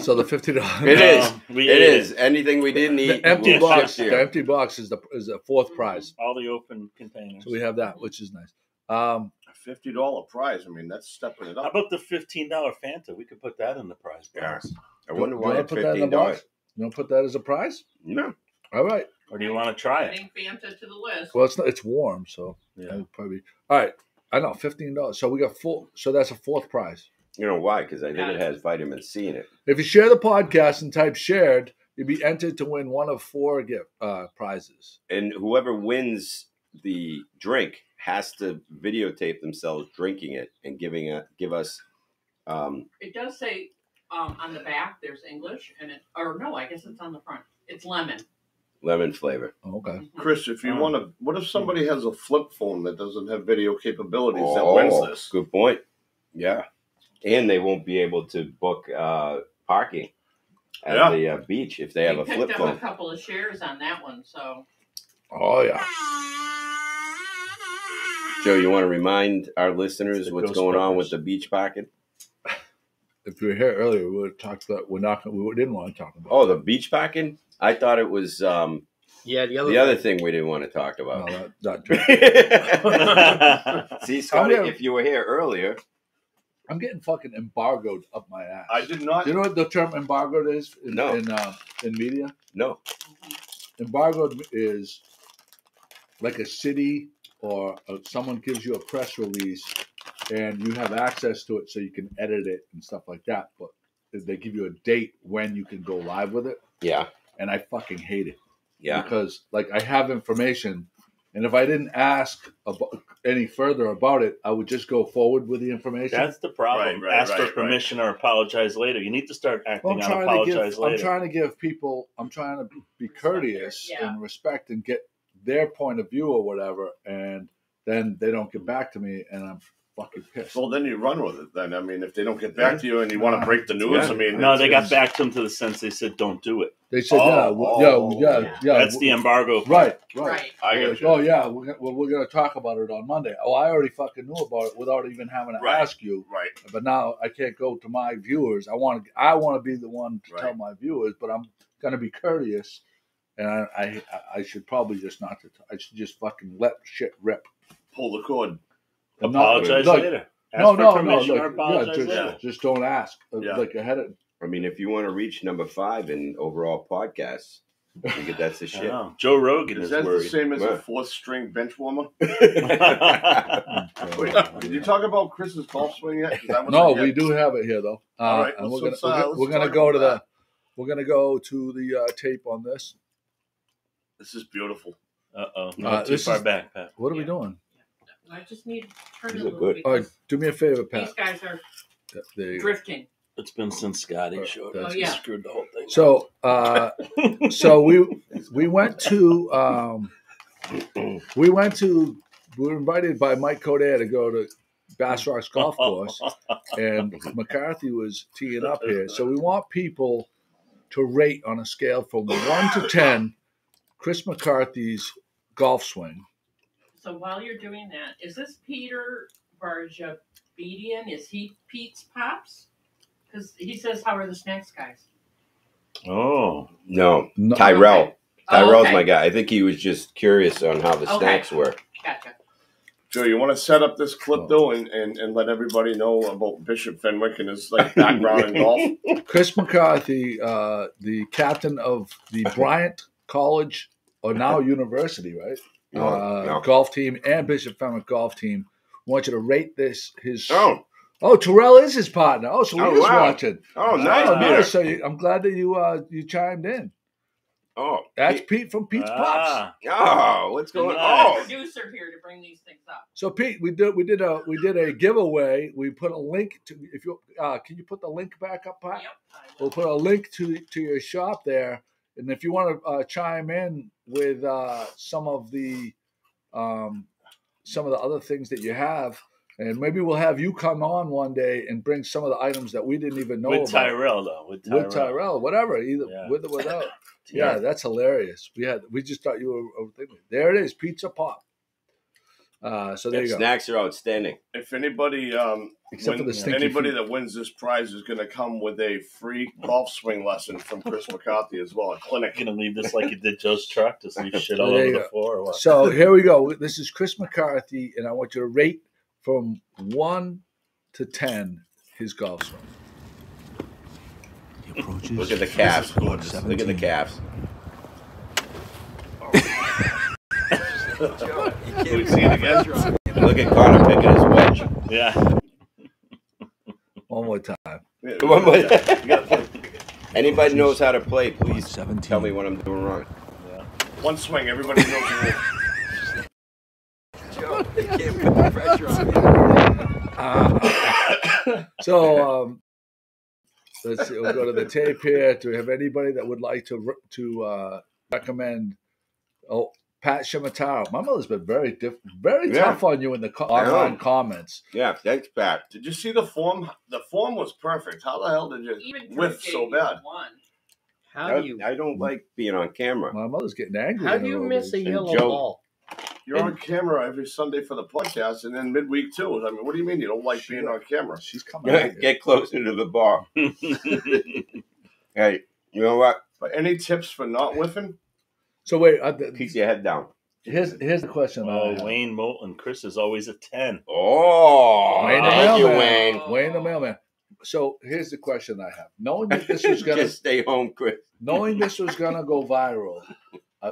So the $50. It is. We It ate is. Anything we didn't eat. The empty we'll box. ship The here. empty box is the fourth prize. all the open containers. So we have that, which is nice. A $50 prize. I mean, that's stepping it How up. about the $15 Fanta? We could put that in the prize box. I wonder You why wanna it's put that in the $15. box? You want to put that as a prize? No. All right. Or do you want to try it? Adding Fanta to the list. Well, it's warm, so Yeah. that would probably. All right. I know $15. So we got four. So that's a fourth prize. You know why? Because I think it has vitamin C in it. If you share the podcast and type shared, you'll be entered to win one of four gift prizes. And whoever wins the drink has to videotape themselves drinking it and give us It does say on the back there's English, and I guess it's on the front. It's lemon. Lemon flavor. Okay. Chris, if you want to, what if somebody has a flip phone that doesn't have video capabilities that wins this? Good point. Yeah. And they won't be able to book parking at the beach if they have a flip picked phone. up a couple of shares on that one, so. Oh, yeah. Joe, you want to remind our listeners what's going on with the beach parking? If you were here earlier, we would have talked about. We didn't want to talk about. Oh, the beach parking? I thought it was the other thing we didn't want to talk about. No, not true. See, Scotty, if you were here earlier. I'm getting fucking embargoed up my ass. I did not. Do you know what the term embargoed is in media? No. Embargoed is like a city or someone gives you a press release and you have access to it so you can edit it and stuff like that. But they give you a date when you can go live with it. Yeah. And I fucking hate it. Yeah. Because I have information, and if I didn't ask any further about it, I would just go forward with the information. That's the problem. Right, ask for permission or apologize later. You need to start acting on apologize later. I'm trying to give people. I'm trying to be courteous and respect and get their point of view or whatever, and then they don't get back to me, and I'm fucking pissed. Well, then you run with it. Then I mean, if they don't get back to you and you want to break the news, I mean, no, they got back to them to the sense they said, "Don't do it." They said, yeah. That's the embargo. Right. I get you. Oh yeah, we're going to talk about it on Monday. Oh, I already fucking knew about it without even having to ask you. Right. But now I can't go to my viewers. I want to be the one to tell my viewers, but I'm going to be courteous, and I should probably just not to. I should just fucking let shit rip. Pull the cord. Apologize later. Ask for permission or apologize later. Just don't ask. Like ahead of. I mean, if you want to reach number 5 in overall podcasts, I think that's the shit. Joe Rogan is that worried. The same as a 4th string bench warmer? Wait, did you talk about Chris's golf swing yet? No, we do have it here though. All right, and we're gonna go to the tape on this. This is beautiful. Not too far back, Pat. What are we doing? I just need to turn These it a are little good. All right, do me a favor, Pat. These guys are There you go. drifting. It's been since Scotty showed us. He screwed the whole thing. So, we were invited by Mike Coder to go to Bass Rock's golf course, and McCarthy was teeing up here. So we want people to rate on a scale from 1 to 10 Chris McCarthy's golf swing. So while you're doing that, is this Peter Varjabedian? Is he Pete's Pops? Because he says, "How are the snacks, guys?" Oh no, Tyrell. Okay. Tyrell's my guy. I think he was just curious on how the snacks work. Gotcha. Joe, you want to set up this clip though, and let everybody know about Bishop Fenwick and his background in golf. Chris McCarthy, the captain of the Bryant College, or now University, right? Golf team and Bishop Fenwick golf team. I want you to rate this. Oh, Terrell is his partner. Oh, so he is watching. Oh, nice. Nice. So I'm glad that you chimed in. Oh, that's Pete from Pete's Pops. Oh, what's going on? Oh, producer here to bring these things up. So Pete, we did a giveaway. We put a link to can you put the link back up, Pat? Yep. We'll put a link to your shop there, and if you want to chime in with some of the other things that you have. And maybe we'll have you come on one day and bring some of the items that we didn't even know about. With Tyrell, whatever, either with or without. Yeah, that's hilarious. We just thought you were thinking. There it is, Pizza Pop. So there you go. Snacks are outstanding. If anybody, that wins this prize is going to come with a free golf swing lesson from Chris McCarthy as well. A clinic. Going to leave this like you did Joe's truck, just leave shit all over the floor. Or what? So here we go. This is Chris McCarthy, and I want you to rate from 1 to 10 his golf swing. Look at the calves. Look at the calves. Can we see it again? Look at Connor picking his wedge. Yeah. One more time. One more time. Anybody knows how to play, please tell me what I'm doing wrong. Yeah. One swing, everybody knows the rules. Joe, they can't put the pressure on you. So let's see. We'll go to the tape here. Do we have anybody that would like to recommend? Oh, Pat Shimataro. My mother's been very tough on you in the online comments. Yeah, thanks, Pat. Did you see the form? The form was perfect. How the hell did you whiff so bad? I don't like being on camera. My mother's getting angry. How do you miss a yellow ball? You're on camera every Sunday for the podcast, and then midweek too. I mean, what do you mean you don't like being on camera? She's coming. Get closer to the bar. Hey, you know what? But any tips for not whiffing? So wait, keep your head down. Here's the question. Wayne Moulton. Chris is always a 10. Oh, Wayne the thank you, mailman. Wayne. Wayne the mailman. So here's the question I have: knowing that this was gonna just stay home, Chris. Knowing this was gonna go viral,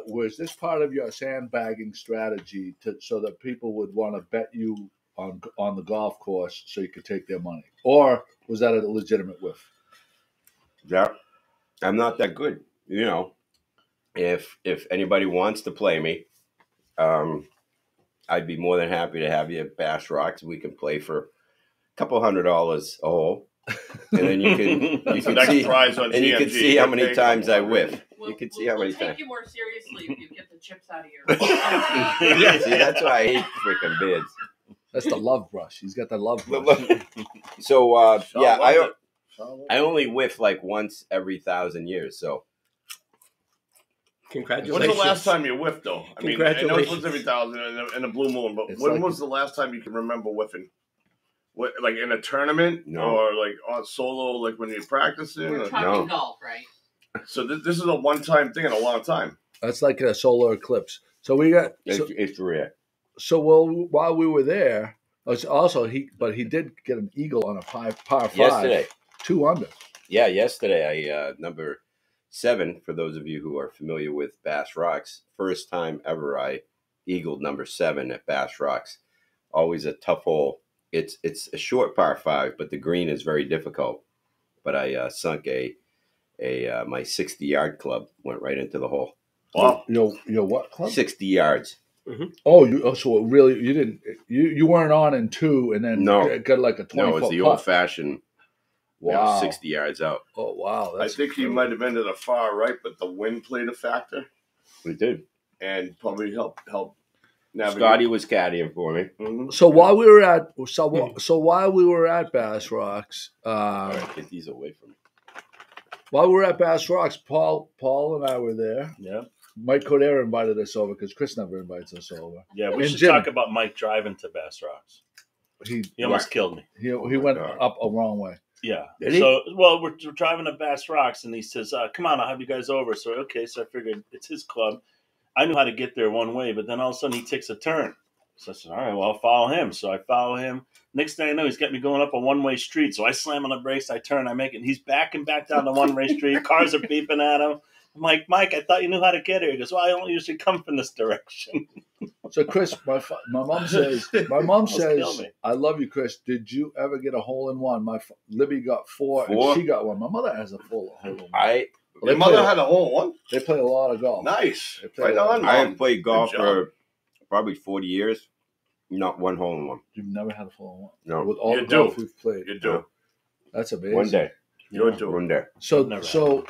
was this part of your sandbagging strategy so that people would want to bet you on the golf course so you could take their money, or was that a legitimate whiff? Yeah, I'm not that good. You know, if anybody wants to play me, I'd be more than happy to have you at Bass Rocks. We can play for a couple $100 a hole. And then you can see prize on and you can see how many times I whiff. We'll, you can see how many we'll take times. you more seriously if you get the chips out of your. Yeah, see, that's why I hate freaking bids. That's the love brush. He's got the love brush. So yeah, I only whiff like once every 1,000 years. So congratulations. When's the last time you whiffed, though? I mean, I know it's once every 1,000 in a blue moon, but when was the last time you can remember whiffing? What, like in a tournament, or like on solo, like when you're practicing? We're talking golf, right? So this is a one-time thing in a long time. That's like a solar eclipse. So we got it's rare. So while we were there, also he did get an eagle on a par 5 yesterday, 2 under. Yeah, yesterday I number 7 for those of you who are familiar with Bass Rocks. First time ever I eagled number 7 at Bass Rocks. Always a tough hole. It's a short par 5, but the green is very difficult. But I sunk my 60-yard club, went right into the hole. Wow, your what club? 60 yards. Mm-hmm. Oh, so really you weren't on in 2 and then got like a 20 No, it's the old fashioned. Wow, 60 yards out. Oh wow, I think he might have been to the far right, but the wind played a factor. We did, and probably helped. Scotty was caddying for me. Mm-hmm. So while we were at Bass Rocks, get these away from me. While we were at Bass Rocks, Paul and I were there. Yeah. Mike Codera invited us over because Chris never invites us over. Yeah, we should talk about Mike driving to Bass Rocks. He almost killed me. He went up a wrong way. Yeah. So, well, we're driving to Bass Rocks, and he says, come on, I'll have you guys over. So, okay, so I figured it's his club. I knew how to get there one way, but then all of a sudden he takes a turn. So I said, all right, well, I'll follow him. So I follow him. Next thing I know, he's got me going up a one-way street. So I slam on the brakes, I turn, I make it, and he's backing back down the one-way street. Cars are beeping at him. I'm like, Mike, I thought you knew how to get here. He goes, well, I don't usually come from this direction. So, Chris, my mom says, I love you, Chris. Did you ever get a hole-in-one? Libby got 4, and she got 1. My mother has a full hole-in-one. Your mother had a hole-in-one? They play a lot of golf. Nice. Right on, I have played golf for probably 40 years. Not one hole-in-one. You've never had a hole-in-one? No. With all the golf we've played. You do. That's amazing. One day. You'll do. One day. So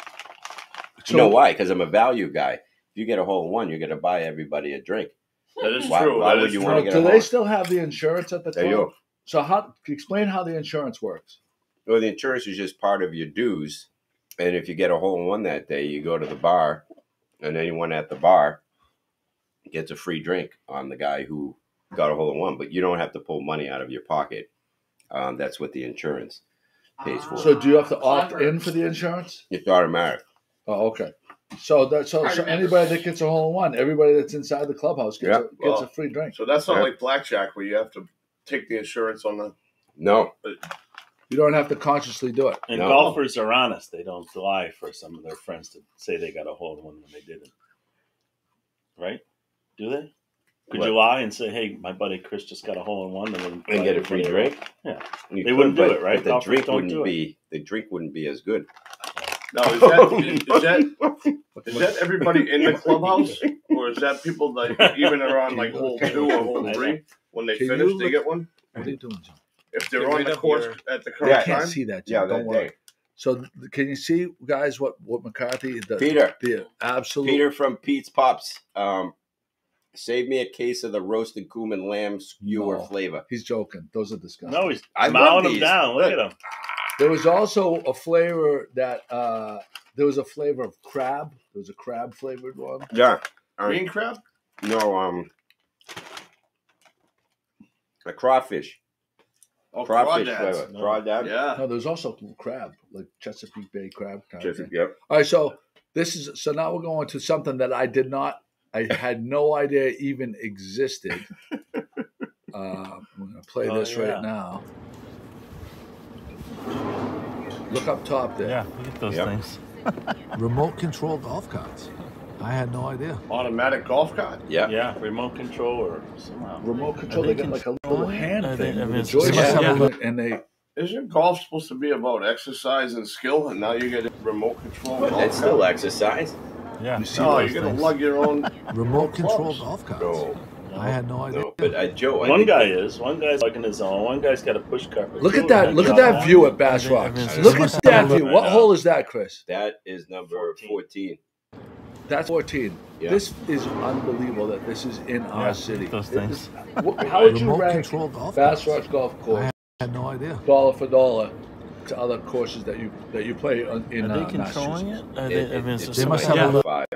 you know why? Because I'm a value guy. If you get a hole-in-one, you're going to buy everybody a drink. That is true. Why would you want to get a hole? Do they still have the insurance at the club? They do. So explain how the insurance works. Well, the insurance is just part of your dues. And if you get a hole-in-one that day, you go to the bar, and anyone at the bar gets a free drink on the guy who got a hole-in-one. But you don't have to pull money out of your pocket. That's what the insurance pays for. So do you have to opt in for the insurance? It's automatic. Oh, okay. So anybody that gets a hole-in-one, everybody that's inside the clubhouse gets a free drink. So that's not like blackjack where you have to take the insurance on the... No. You don't have to consciously do it. And golfers are honest. They don't lie for some of their friends to say they got a hole-in-one when they didn't. Right? Do they? Could you lie and say, hey, my buddy Chris just got a hole-in-one and get a free drink? Yeah. They wouldn't do it, right? The drink wouldn't be as good. Now, is that everybody in the clubhouse, or is that people that even are on like hole 2 or hole 3 when they finish, they get one? What are you doing, John? if they're on the course at the current I time. can't see that, Jim. Don't worry. So can you see, guys, what McCarthy does? Peter. Absolute. Peter from Pete's Pops. Save me a case of the roasted cumin lamb skewer flavor. He's joking. Those are disgusting. No, he's mowing them down. Look at him. There was also a flavor that there was a flavor of crab. There was a crab flavored one. Yeah. Green crab? No, a crawfish. Oh, crawfish crawdads. flavor. Crawdad. Yeah. No, there's also crab, like Chesapeake Bay crab. Yep. All right, so now we're going to something that I had no idea even existed. I'm going to play this right now. Look up top there. Yeah, look at those things. Remote control golf carts. I had no idea. Automatic golf cart? Yeah. Yeah, remote control or somehow. Remote control, they got like a little hand thing. Isn't golf supposed to be about exercise and skill, and now you get remote control? It's still exercise. Yeah. No, you're going to lug your own remote control golf carts. No. I had no idea. No, but Joe, one guy's lugging his own. One guy's got a push cart. Look at that! Look at that view at Bass Rocks. Look at that view. What hole is that, Chris? That is number 14. That's 14. Yeah. This is unbelievable that this is in our city. Those things. How would you rank Bass Rocks Golf Course? I had no idea. $1 for $1 to other courses that you play in Are they controlling it? They must have a 5.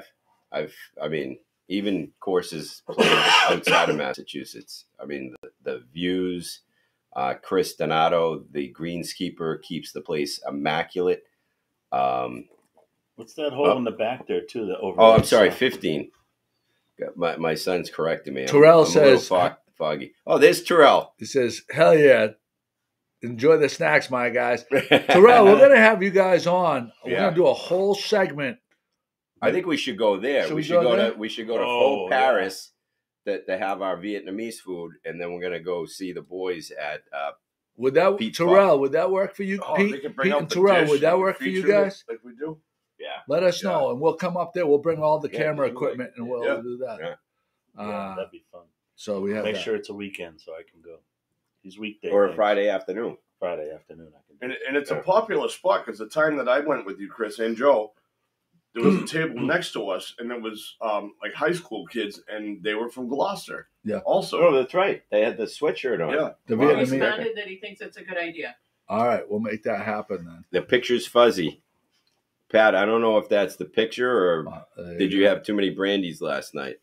I mean, even courses played outside of Massachusetts. I mean, the views. Chris Donato, the greenskeeper, keeps the place immaculate. What's that hole in the back there too? I'm sorry, 15. My son's correcting me. Terrell says foggy. Oh, there's Terrell. He says, "Hell yeah, enjoy the snacks, my guys." Terrell, we're gonna have you guys on. We're gonna do a whole segment. I think we should go there. We should go to Faux Paris that they have our Vietnamese food, and then we're gonna go see the boys at. Would that Terrell? Would that work for you, Pete? Pete and Terrell, would that work for you guys? Like we do. Yeah. Let us know, and we'll come up there. We'll bring all the camera equipment, and we'll do that. Yeah. That'd be fun. So we have make sure it's a weekend so I can go. These weekdays or a Friday afternoon. Friday afternoon, I can. And it's a popular spot because the time that I went with you, Chris and Joe, there was a table next to us, and it was like high school kids, and they were from Gloucester. Yeah. Also. Oh, that's right. They had the sweatshirt on. Yeah. The He responded that he thinks it's a good idea. All right, we'll make that happen then. The picture's fuzzy. Pat, I don't know if that's the picture or did you have too many brandies last night?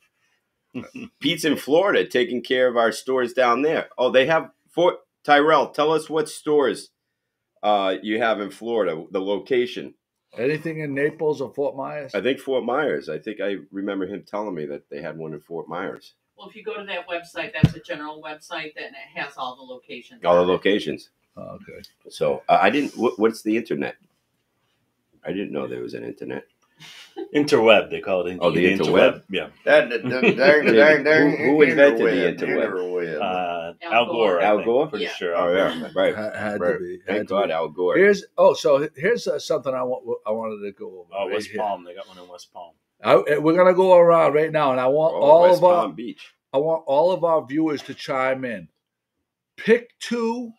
Pete's in Florida taking care of our stores down there. Oh, they have Tyrell, tell us what stores you have in Florida, the location. Anything in Naples or Fort Myers? I think Fort Myers. I think I remember him telling me that they had one in Fort Myers. Well, if you go to that website, that's a general website, then it has all the locations. All the locations. Oh, okay. So I didn't. What's the internet? I didn't know there was an internet. Interweb, they call it. Oh, the interweb. Yeah. Who invented the interweb? Al Gore. Al Gore. Pretty sure. Oh yeah, right. Had to be. Thank God, Al Gore. Here's something I wanted to go over. Oh, West Palm. They got one in West Palm. We're gonna go around right now, and I want West Palm Beach. I want all of our viewers to chime in. Pick 2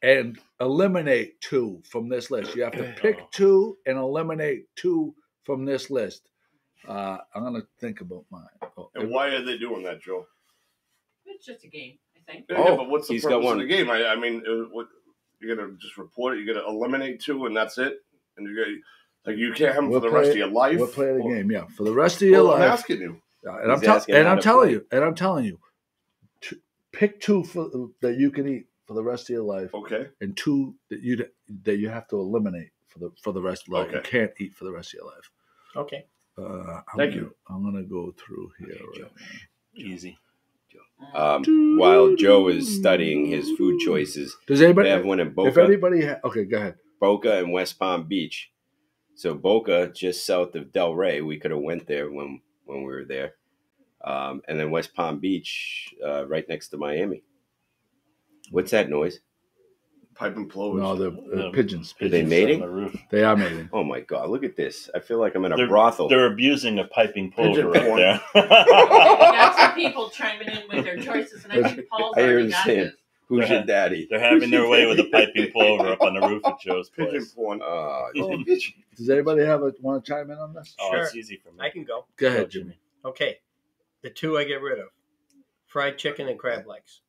and eliminate 2 from this list. You have to pick 2 and eliminate 2 from this list. I'm going to think about mine. And why are they doing that, Joe? It's just a game, I think. Yeah, but what's the purpose of the game? I mean, you're going to just report it? You're going to eliminate 2 and that's it? And you're going to, you can't have them for the rest of your life? We'll play the game, yeah. For the rest of your life. I'm asking you. And I'm telling you, pick 2 that you can eat for the rest of your life. Okay. And 2 that you have to eliminate for the rest of life. Okay. You can't eat for the rest of your life. Okay. Thank you. I'm gonna go through here. Right now. Easy. While Joe is studying his food choices, does anybody have one in Boca? If anybody, okay, go ahead. Boca and West Palm Beach. So Boca, just south of Del Rey, we could have went there when we were there, and then West Palm Beach, right next to Miami. What's that noise? Pipe and plovers. No, the pigeons. Are they mating? They are mating. Oh my God! Look at this. I feel like I'm in a brothel. They're abusing a piping plover right there. That's the people chiming in with their choices, and I think Paul's already got his. Who's your daddy? They're having their way with a piping plover up on the roof of Joe's place. Pigeon porn. Does anybody want to chime in on this? Oh, Sure. it's easy for me. I can go. Go ahead, Jimmy. Okay. The two I get rid of. Fried chicken and crab legs.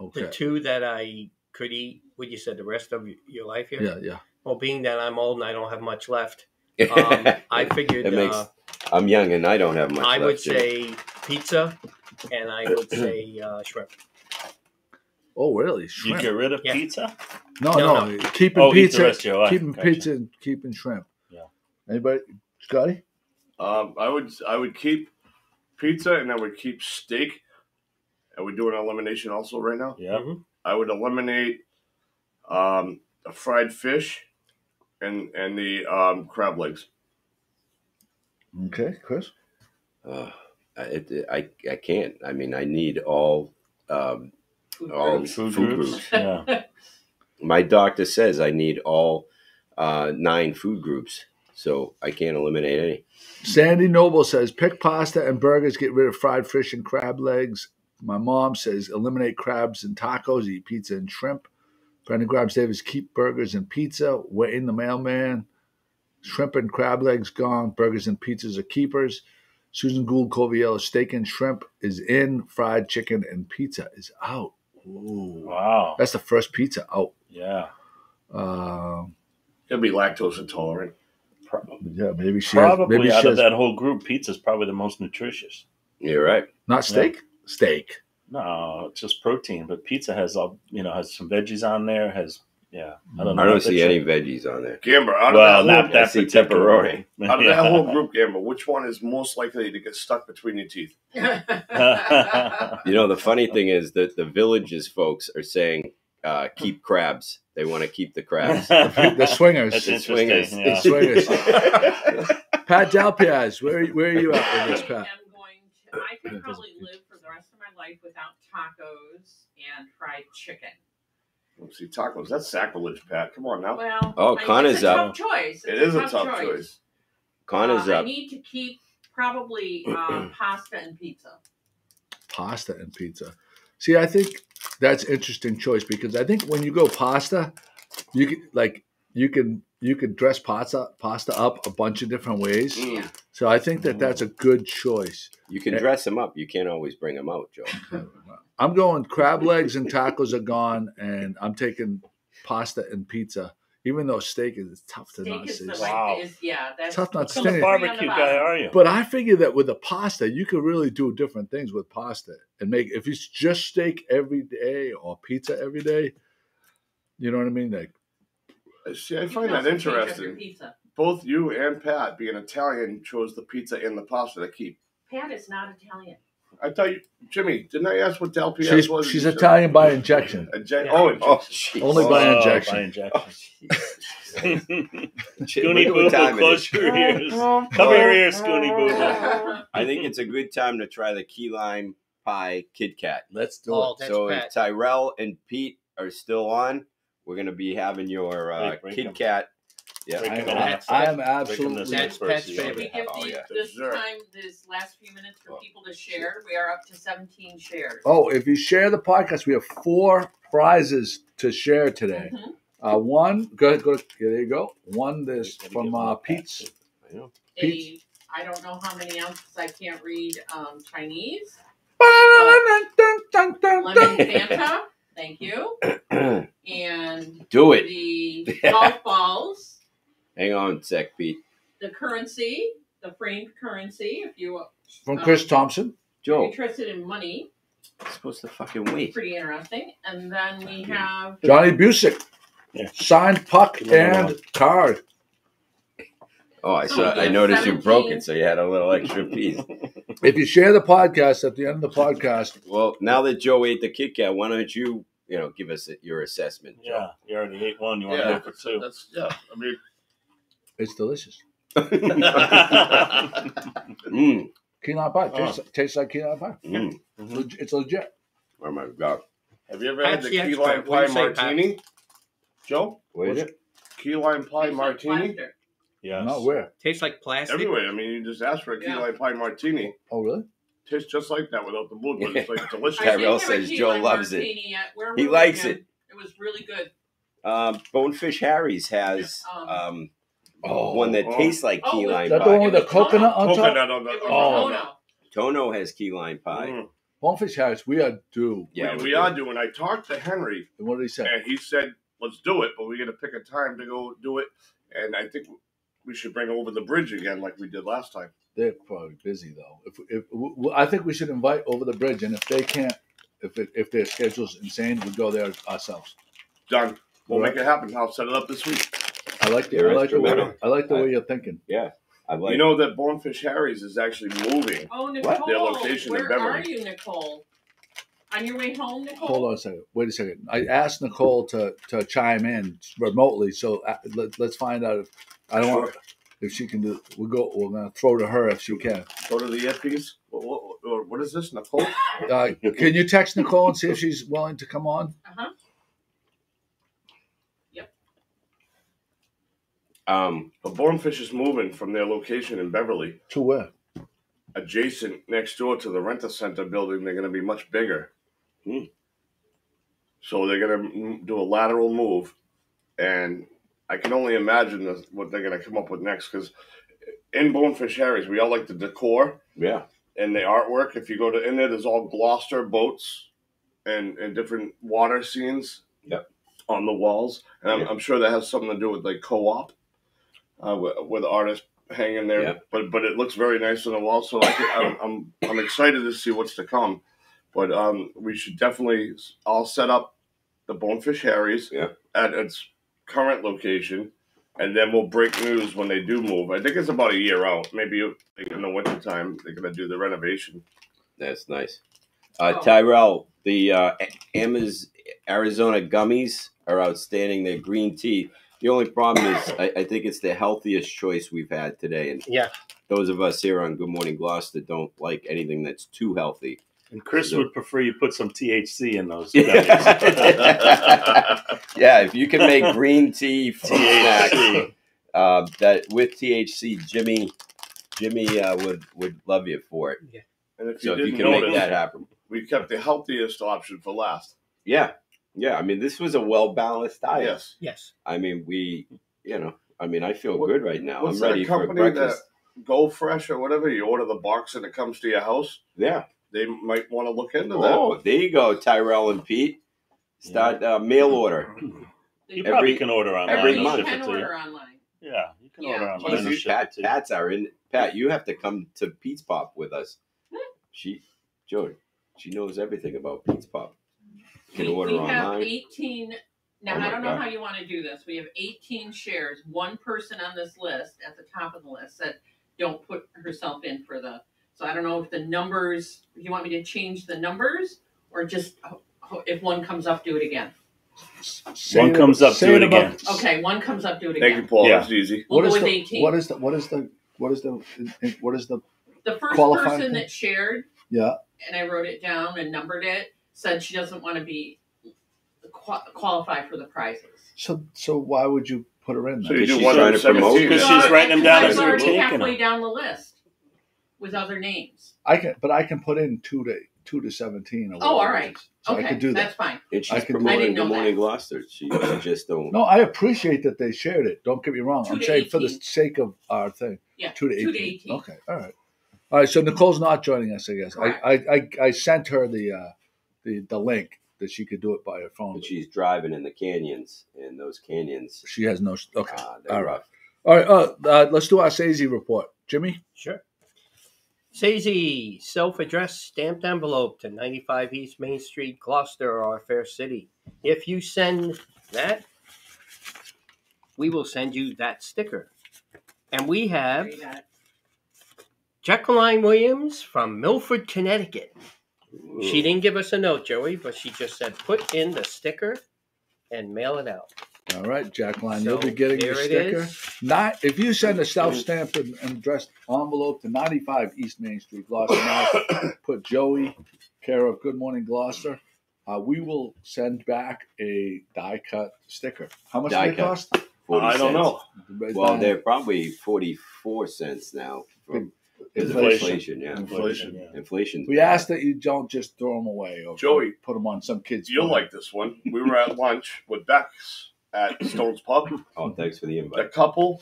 Okay. The two that I could eat, what you said, the rest of your life here? Yeah. Well, being that I'm old and I don't have much left, I figured I'm young and I don't have much I left. would say pizza and I would say shrimp. Oh, really? You Shrimp? get rid of pizza? No. Keeping eat the pizza. rest of your life. Keeping Gotcha. pizza and keeping shrimp. Yeah. Anybody? Scotty? I would keep pizza and I would keep steak. Are we doing elimination also right now? Yeah. Mm-hmm. I would eliminate a fried fish and the crab legs. Okay, Chris? I can't. I mean, I need all food groups. Yeah. My doctor says I need all 9 food groups, so I can't eliminate any. Sandy Noble says, pick pasta and burgers, get rid of fried fish and crab legs. My mom says, eliminate crabs and tacos, eat pizza and shrimp. Brandon Grimes Davis, keep burgers and pizza. Wayne the mailman, shrimp and crab legs gone. Burgers and pizzas are keepers. Susan Gould Coviello, steak and shrimp is in. Fried chicken and pizza is out. Ooh. Wow. That's the first pizza out. Yeah. It'll be lactose intolerant. Yeah, maybe she Probably has, out of that whole group, pizza's probably the most nutritious. You're right. not steak? Yeah. Steak. No, it's just protein. But pizza has has some veggies on there. I don't know. I don't see any veggies on there. Gamber, out Well, of not that that I see particular. pepperoni. whole, out of that whole group, Gamber, which one is most likely to get stuck between your teeth? You know, the funny thing is that the Villages folks are saying keep crabs. They want to keep the crabs. The swingers. That's The interesting. swingers. Yeah. The swingers. Pat Dalpiaz, where are you at with this, Pat? I could probably live for the rest of my life without tacos and fried chicken. See, tacos, that's sacrilege, Pat. Come on now. Well, Oh, Connor's it's a up. tough choice. It is a tough choice. Connor's I up. need to keep probably pasta and pizza. Pasta and pizza. See, I think that's an interesting choice because I think when you go pasta, you can dress pasta up a bunch of different ways. Yeah. So I think that's a good choice. You can dress them up. You can't always bring them out, Joe. I'm going crab legs and tacos are gone, and I'm taking pasta and pizza. Even though steak is tough to not say. Wow. That's Tough not What to kind of stand. barbecue guy are you? But I figure that with the pasta, you could really do different things with pasta and make. If it's just steak every day or pizza every day, you know what I mean? Like, See, I find that interesting. Both you and Pat, being Italian, chose the pizza and the pasta to keep. Pat is not Italian. I thought you, Jimmy, didn't I ask what Del Piaz was? she's Italian by injection. Injection. Only by injection. By injection. Scoony Boo Boo, close your ears. Cover your ears, Scoony Boo Boo. I think it's a good time to try the key lime pie Kit Kat. Let's do Oh, it. that's So Pat. if Tyrell and Pete are still on, we're going to be having your Break Kit 'em. Kat. Yeah, Break 'em in I half. am absolutely. That's Pat's Should we favorite. give Oh, yeah. this last few minutes for people to share? We are up to 17 shares. Oh, if you share the podcast, we have 4 prizes to share today. Mhm. One, go ahead, there you go. One this Gotta from get more Pete's. I know. I don't know how many ounces. I can't read Chinese. Lemon Fanta. Thank you. And Do it. the golf balls. Hang on a sec, Pete. The currency. The framed currency. If you From Chris Thompson. are Joe, interested in money. you're supposed to fucking wait. Pretty interesting. And then we have Johnny Busick. Yeah. Signed puck and card. Oh, I saw. Oh, I yeah, noticed you broke 17. it, so you had a little extra piece. If you share the podcast at the end of the podcast, Well, now that Joe ate the Kit Kat, why don't you give us your assessment, Joe? Yeah, you already ate one. You want to Yeah, go for 2? I mean, it's delicious. Mm, Key lime pie. Tastes like key lime pie. mm. It's legit. Oh my God! have you ever had Pat's the the key expert. lime What do pie you say, Pat? martini? Joe? What is it? Key lime pie Tastes like martini? plaster. Yes. Not where? Tastes like plastic. Everywhere. I mean, you just ask for a key Yeah. lime pie martini. Oh, really? tastes just like that without the blue, but it's like delicious. Tyrell says Joe loves it. He likes it. It was really good. Bonefish Harry's has one that tastes like key lime Is that pie. the one with the coconut on top? Coconut on the Tono has key lime pie. Mm. Bonefish Harry's, we are due. Yeah, we are doing. I talked to Henry. And what did he say? And he said, let's do it, but we got to pick a time to go do it. And I think we should bring over the bridge again like we did last time. They're probably busy, though. If I think we should invite over the bridge, and if they can't, if their schedule's insane, we go there ourselves. Done. We'll make it happen. I'll set it up this week. I like the way you're thinking. Yeah. You know that Bonefish Harry's is actually moving. Oh, Nicole. Their location in Beverly. Where are you, Nicole? On your way home, Nicole? Hold on a second. Wait a second. I asked Nicole to chime in remotely, so let's find out if she can do. We're going to throw to her if she can. Go to the earpiece. What is this, Nicole? Can you text Nicole and see if she's willing to come on? Uh-huh. The Bonefish is moving from their location in Beverly. To where? Adjacent next door to the Rent-A-Center building. They're going to be much bigger. So they're going to do a lateral move. And I can only imagine what they're going to come up with next. Because in Bonefish Harry's, we all like the decor. Yeah. And the artwork. If you go to in there's all Gloucester boats and different water scenes on the walls. And I'm sure that has something to do with like co-op. With artists hanging there, but it looks very nice on the wall. So I'm excited to see what's to come. But we should definitely all set up the Bonefish Harry's at its current location, and then we'll break news when they do move. I think it's about a year out. Maybe in the wintertime they're going to do the renovation. That's nice. Tyrell, the Arizona gummies are outstanding. They're green tea. The only problem is I think it's the healthiest choice we've had today. And those of us here on Good Morning Gloucester don't like anything that's too healthy. And Chris would prefer you put some THC in those. Yeah, if you can make green tea THC that with THC, Jimmy would love you for it. Yeah. And if you can make that happen, we kept the healthiest option for last. Yeah. Yeah, I mean, this was a well-balanced diet. Yes. I mean, I feel good right now. I'm ready for breakfast. Go Fresh or whatever, you order the box and it comes to your house. Yeah. They might want to look into that. Oh, there you go, Tyrell and Pete. Start mail order. You probably can order online. Every month. You can order online. Yeah, you can order online. Pat's are in. Pat, you have to come to Pete's Pop with us. She knows everything about Pete's Pop. We have 18. Now, I don't know how you want to do this. We have 18 shares. One person on this list, at the top of the list, said don't put herself in for the. So I don't know if the numbers, if you want me to change the numbers, or just if one comes up, do it again. One comes up, do it again. Okay, one comes up, do it again. Thank you, Paul. Yeah. That's easy. We'll go with 18. What is the The first person that shared, and I wrote it down and numbered it, said she doesn't want to be qualify for the prizes. So why would you put her in there? So you do 1 out of 17. Because she's writing them down as we're we're already taking halfway them. down the list with other names. I can put in 2 to 17. Or all right. So okay, I could do that. That's fine. And she's promoting Good Morning Gloucester. She just don't. No, I appreciate that they shared it. Don't get me wrong. I'm saying 18. for the sake of our thing. Yeah, 2 to 18. 2 to 18. Okay, all right. So Nicole's not joining us, I guess. I sent her the link that she could do it by her phone. But she's driving in the canyons, and those canyons. She has no. Okay, all right. All right. Let's do our Sazy report, Jimmy. Sure. Sazy, self-addressed stamped envelope to 95 East Main Street, Gloucester, our fair city. If you send that, we will send you that sticker. And we have Jacqueline Williams from Milford, Connecticut. Ooh. She didn't give us a note, Joey, but she just said put in the sticker and mail it out. All right, Jacqueline, you'll be getting the sticker. If you send a self-stamped and addressed envelope to 95 East Main Street, Gloucester, Mass, put Joey, care of Good Morning Gloucester, we will send back a die-cut sticker. How much do they cost? 40 I don't know. Well, they're probably 44 cents now. Because of Inflation. inflation. Yeah. Inflation. We ask that you don't just throw them away or Joey, put them on some kids. You'll like this one. We were at lunch with Bex at Stone's Pub. Oh, thanks for the The invite. couple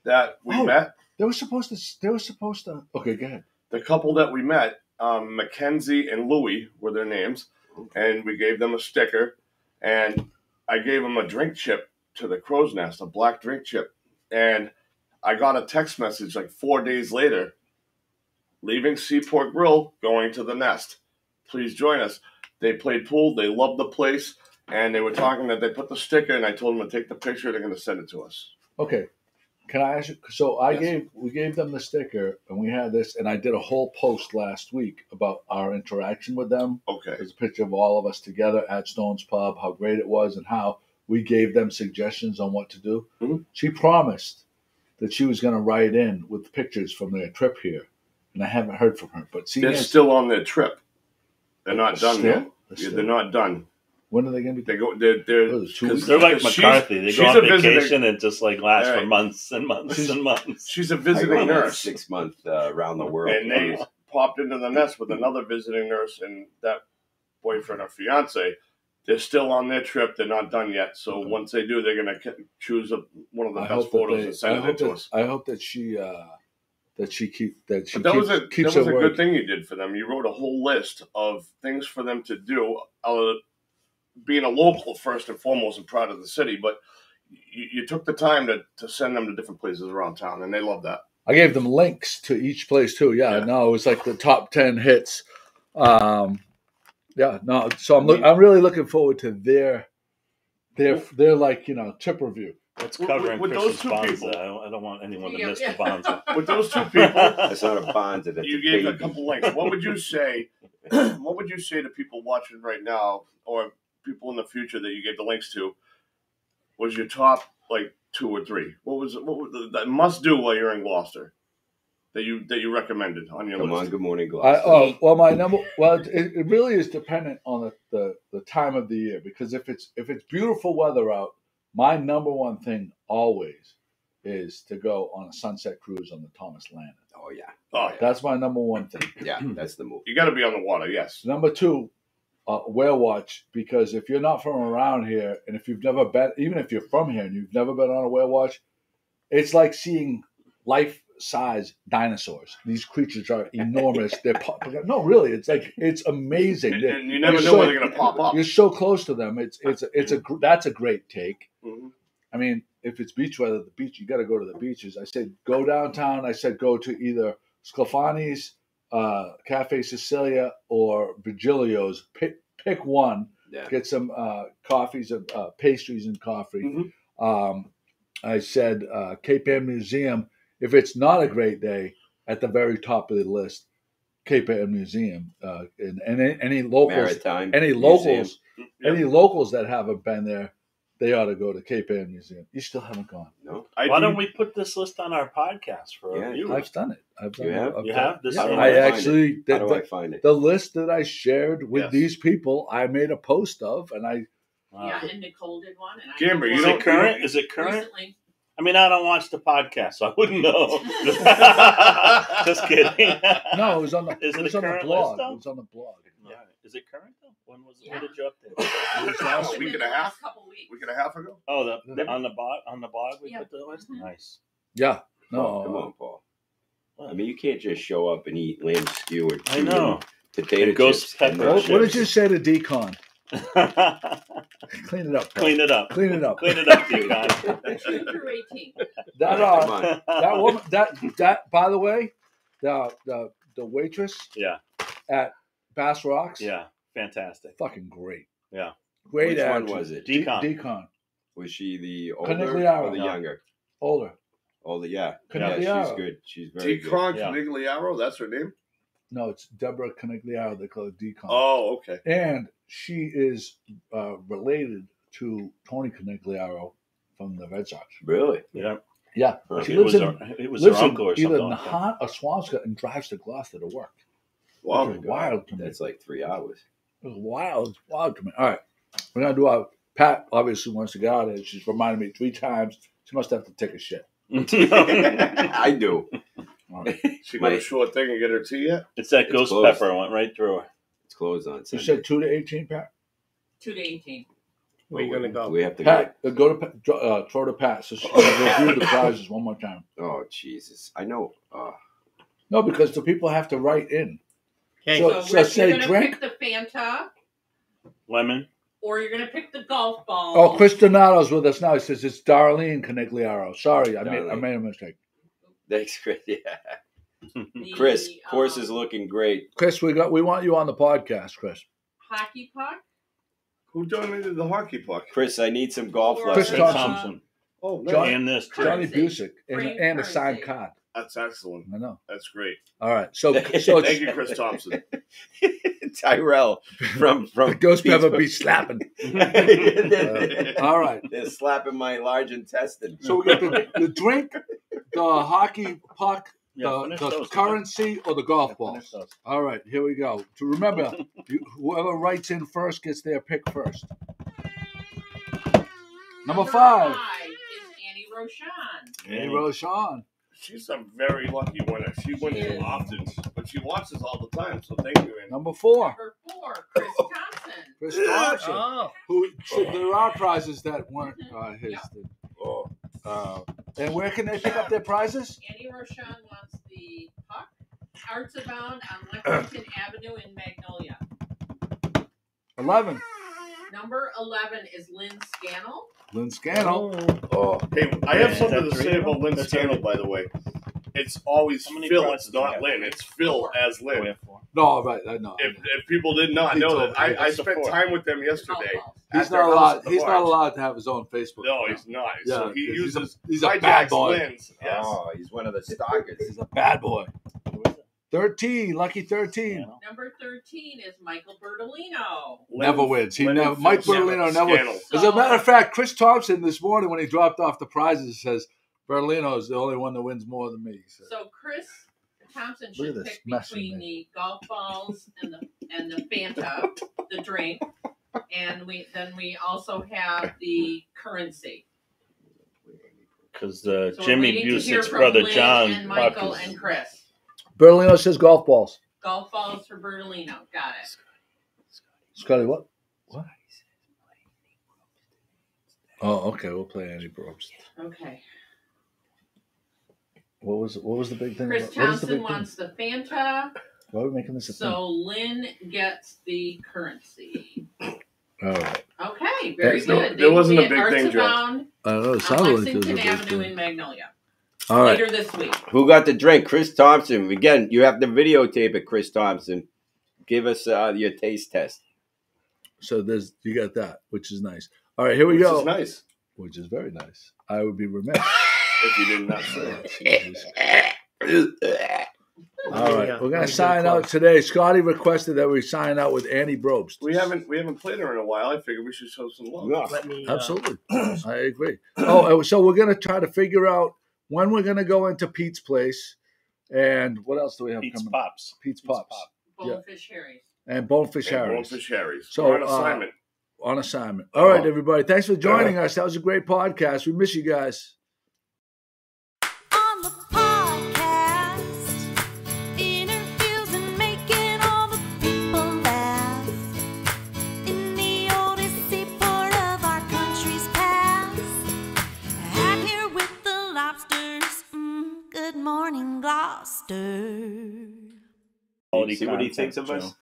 that we met. They were supposed to. Okay, go ahead. The couple that we met, Mackenzie and Louie were their names, and we gave them a sticker, and I gave them a drink chip to the crow's nest, a black drink chip, and I got a text message like 4 days later, leaving Seaport Grill, going to the nest. Please join us. They played pool. They loved the place, and they were talking that they put the sticker, and I told them to take the picture. They're going to send it to us. Okay. Can I ask you? So we gave them the sticker, and we had this, and I did a whole post last week about our interaction with them. Okay. There's a picture of all of us together at Stone's Pub, how great it was, and how we gave them suggestions on what to do. Mhm. She promised that she was going to write in with pictures from their trip here, and I haven't heard from her. But They're still on their trip. They're not done Still? yet. Yeah, they're not done. When are they going to be? They go. What is it, 2 weeks? They're like She's- McCarthy. They she's go on a visiting- vacation and just like last for Right. months and months and months. She's a I visiting went on a nurse, 6-month round the world. and they popped into the nest with another visiting nurse and that boyfriend or fiance. They're still on their trip. They're not done yet. So once they do, they're going to choose one of the best photos and send it to us. I hope that she keeps But that was a her word. good thing you did for them. You wrote a whole list of things for them to do. Being a local first and foremost and proud of the city, but you took the time to send them to different places around town, and they love that. I gave them links to each place too. Yeah. No, it was like the top 10 hits. So I'm really looking forward to their like trip review. It's covering with those Chris's two Bonza. people- I don't want anyone to Yeah, miss yeah. the Bonza. With those two people, That's not a Bonza. That's you a gave a baby. couple links. What would you say? What would you say to people watching right now, or people in the future that you gave the links to? Was your top like 2 or 3? What was the must do while you're in Gloucester that you recommended on your Come on, list? good morning, Gloucester. It really is dependent on the time of the year, because if it's beautiful weather out, my number one thing always is to go on a sunset cruise on the Thomas Land. Oh, yeah. Oh, yeah. That's my number one thing. Yeah, that's the move. You got to be on the water, yes. Number 2, whale watch, because if you're not from around here, and if you've never been, even if you're from here and you've never been on a whale watch, it's like seeing life-size dinosaurs. These creatures are enormous. No, really, it's amazing. And you never You're know when they're going to pop up. You're so close to them. That's a great take. Mhm. I mean, if it's beach weather, the beach, you got to go to the beaches. I said go downtown. I said go to either Sclafani's, Cafe Sicilia, or Virgilio's. Pick one. Yeah. Get some coffees and pastries and coffee. Mhm. I said Cape Ann Museum. If it's not a great day, at the very top of the list, Cape Ann Museum. And any locals, Maritime any Museum. locals, Yep. any locals that haven't been there, they ought to go to Cape Ann Museum. You still haven't gone. No? Why don't we put this list on our podcast for Yeah. our viewers? I've done it. You have? You have? This Yeah, is- How do I I find actually How do I find it? the list that I shared with Yes. these people, I made a post of, and I Wow. Yeah, and Nicole did one. And I Gamber, did you Is one don't- it current? Is it current? recently. I mean, I don't watch the podcast, so I wouldn't know. Just kidding. no, it was on the Is it it was a on the current blog. list, though? It was on the blog. Yeah. Is it current though? When was it? Yeah. When did you update? It was Last last week Within and a the half? last couple weeks. Week and a half ago? Oh, on the blog we Yeah. put the list. Mhm. Nice. Yeah. Oh, come No. on, Paul. I mean, you can't just show up and eat lamb skew or I know. potato And ghost chips. pepper and What, not what did chips. you say to Decon? Clean it up. Paul. Clean it up. Clean it up. Clean it up, you guys. June through 18. That Come on. that woman that by the way, the waitress Yeah. at Bass Rocks, Yeah. Fantastic. fucking great. Yeah. Great Which one attitude. was it? Decon. Decon. Was she the older Canigliaro. or the younger? Older. Older, yeah. Yeah, Canigliaro. she's good. She's very good. Decron Yeah. Canigliaro, that's her name? No, it's Deborah Canigliaro. They call it Decon. Oh, okay. And she is related to Tony Canigliaro from the Red Sox. Really? Yeah. Yeah. Huh. She It lives was, in, it was lives her in uncle or either something like that. Nahant or Swampscott and drives to Gloucester to work. Wow. It was wild to me. That's like 3 hours. It was wild. It's wild to me. All right. We're going to do our Pat obviously wants to get out of it. She's reminded me 3 times. She must have to take a shit. I do. She got a short thing and get her tea yet? It's that It's ghost closed. pepper. Went right through her. It's closed on You Sunday. said 2 to 18, Pat? 2 to 18. Where you going to go? We have to Pat, go to throw to Pat. So she can review the prizes one more time. Oh, Jesus. I know. No, because the people have to write in. Okay. So, Rich, say you're going to drink. pick the Fanta, Lemon. or you're going to pick the golf ball. Oh, Chris Donato's with us now. He says it's Darlene Canigliaro. Sorry, I Darlene. made a mistake. Thanks, Chris. Yeah. The, Chris, course is looking great. Chris, we want you on the podcast, Chris. hockey puck. Who donated the hockey puck? Chris, I need some golf Or, Chris lessons. Thompson. Oh, man. John- And this. too. Johnny Currency. Busick and a signed card. That's excellent. I know. That's great. All right, so Thank it's, you, Chris Thompson. Tyrell from the ghost pepper Pittsburgh. be slapping. They're All right, slapping my large intestine. so we got the drink, the hockey puck, Yeah, finish the those. currency, or the golf Finish balls. those. All right, here we go. To remember, whoever writes in first gets their pick first. Number 5, is Annie Rochon. Annie Rochon. She's a very lucky winner. She wins She is. often, but she watches all the time. So thank you, Annie. Number 4, Number 4, Chris Thompson. Chris Thompson. Oh. So there are prizes that weren't his. Yep. And where can they pick up their prizes? Annie Rochon wants the puck. Arts Abound on Lexington Avenue in Magnolia. 11, Number 11 is Lynn Scannell. Lynn Scannell. Oh, Hey, I have Is something that to three say of them? about Lynn That's Scannell, by the way. It's always How many Phil. prizes It's do you not have? Lynn. It's Phil as Oh, we Lynn. have 4. No, right, I know. If people did not He know told that, me. I What's the spent four? time with them Golf yesterday. balls. He's at their not house allowed. at the He's not barge. allowed to have his own Facebook. No, account. he's not. Yeah, So he 'cause uses he's a bad hijacks boy. Lynn's. Yes. oh, he's one of the stalkers. He's a bad boy. Who is it? 13, lucky 13. Scannell. Number 13 is Michael Bertolino. Never wins. He Lynn never. and Mike Phil Bertolino never. Scannell. As a matter of fact, Chris Thompson this morning when he dropped off the prizes says Bertolino is the only one that wins more than me. He said. So Chris Thompson Look at should this pick mess in between there. the golf balls and the Fanta, the drink, and we also have the currency. Because So we're Jimmy waiting to hear Busick's from brother Lynn John and Michael Buck is- and Chris. Bertolino says golf balls. Golf balls for Bertolino. Got it. Scotty, what? What? Oh, okay. We'll play Andy Brooks. Okay. What was the big thing? Chris what is the Thompson big thing? wants the Fanta, Why are we making this a thing? so Lynn gets the currency. All right. Okay, very There- good. there wasn't a They big will be thing, at Joe. Arts Abound I don't know. It on sounded like there was a Lexington big Avenue thing. in Magnolia All right. later this week. Who got the drink? Chris Thompson. Again, you have to videotape it, Chris Thompson. Give us your taste test. So you got that, which is nice. All right, here we Which go. is nice. Which is very nice. I would be remiss. If you did not say it. All right, we're gonna sign out today. Scotty requested that we sign out with Annie Brobst. We haven't played her in a while. I figured we should show some love. Let me. Absolutely, I agree. Oh, so we're gonna try to figure out when we're gonna go into Pete's place, and what else do we have Pete's coming? Pops. Pete's Pops Pop. Bonefish Harry's. and Bonefish And Harry's Bonefish Harry's. So, We're on assignment. on assignment. All right, everybody, thanks for joining us. That was a great podcast. We miss you guys. On the podcast, interviews and making all the people laugh. In the oldest seaport of our country's past, out here with the lobsters. Good morning, Gloucester. Quality See what he content, thinks of Joe. us?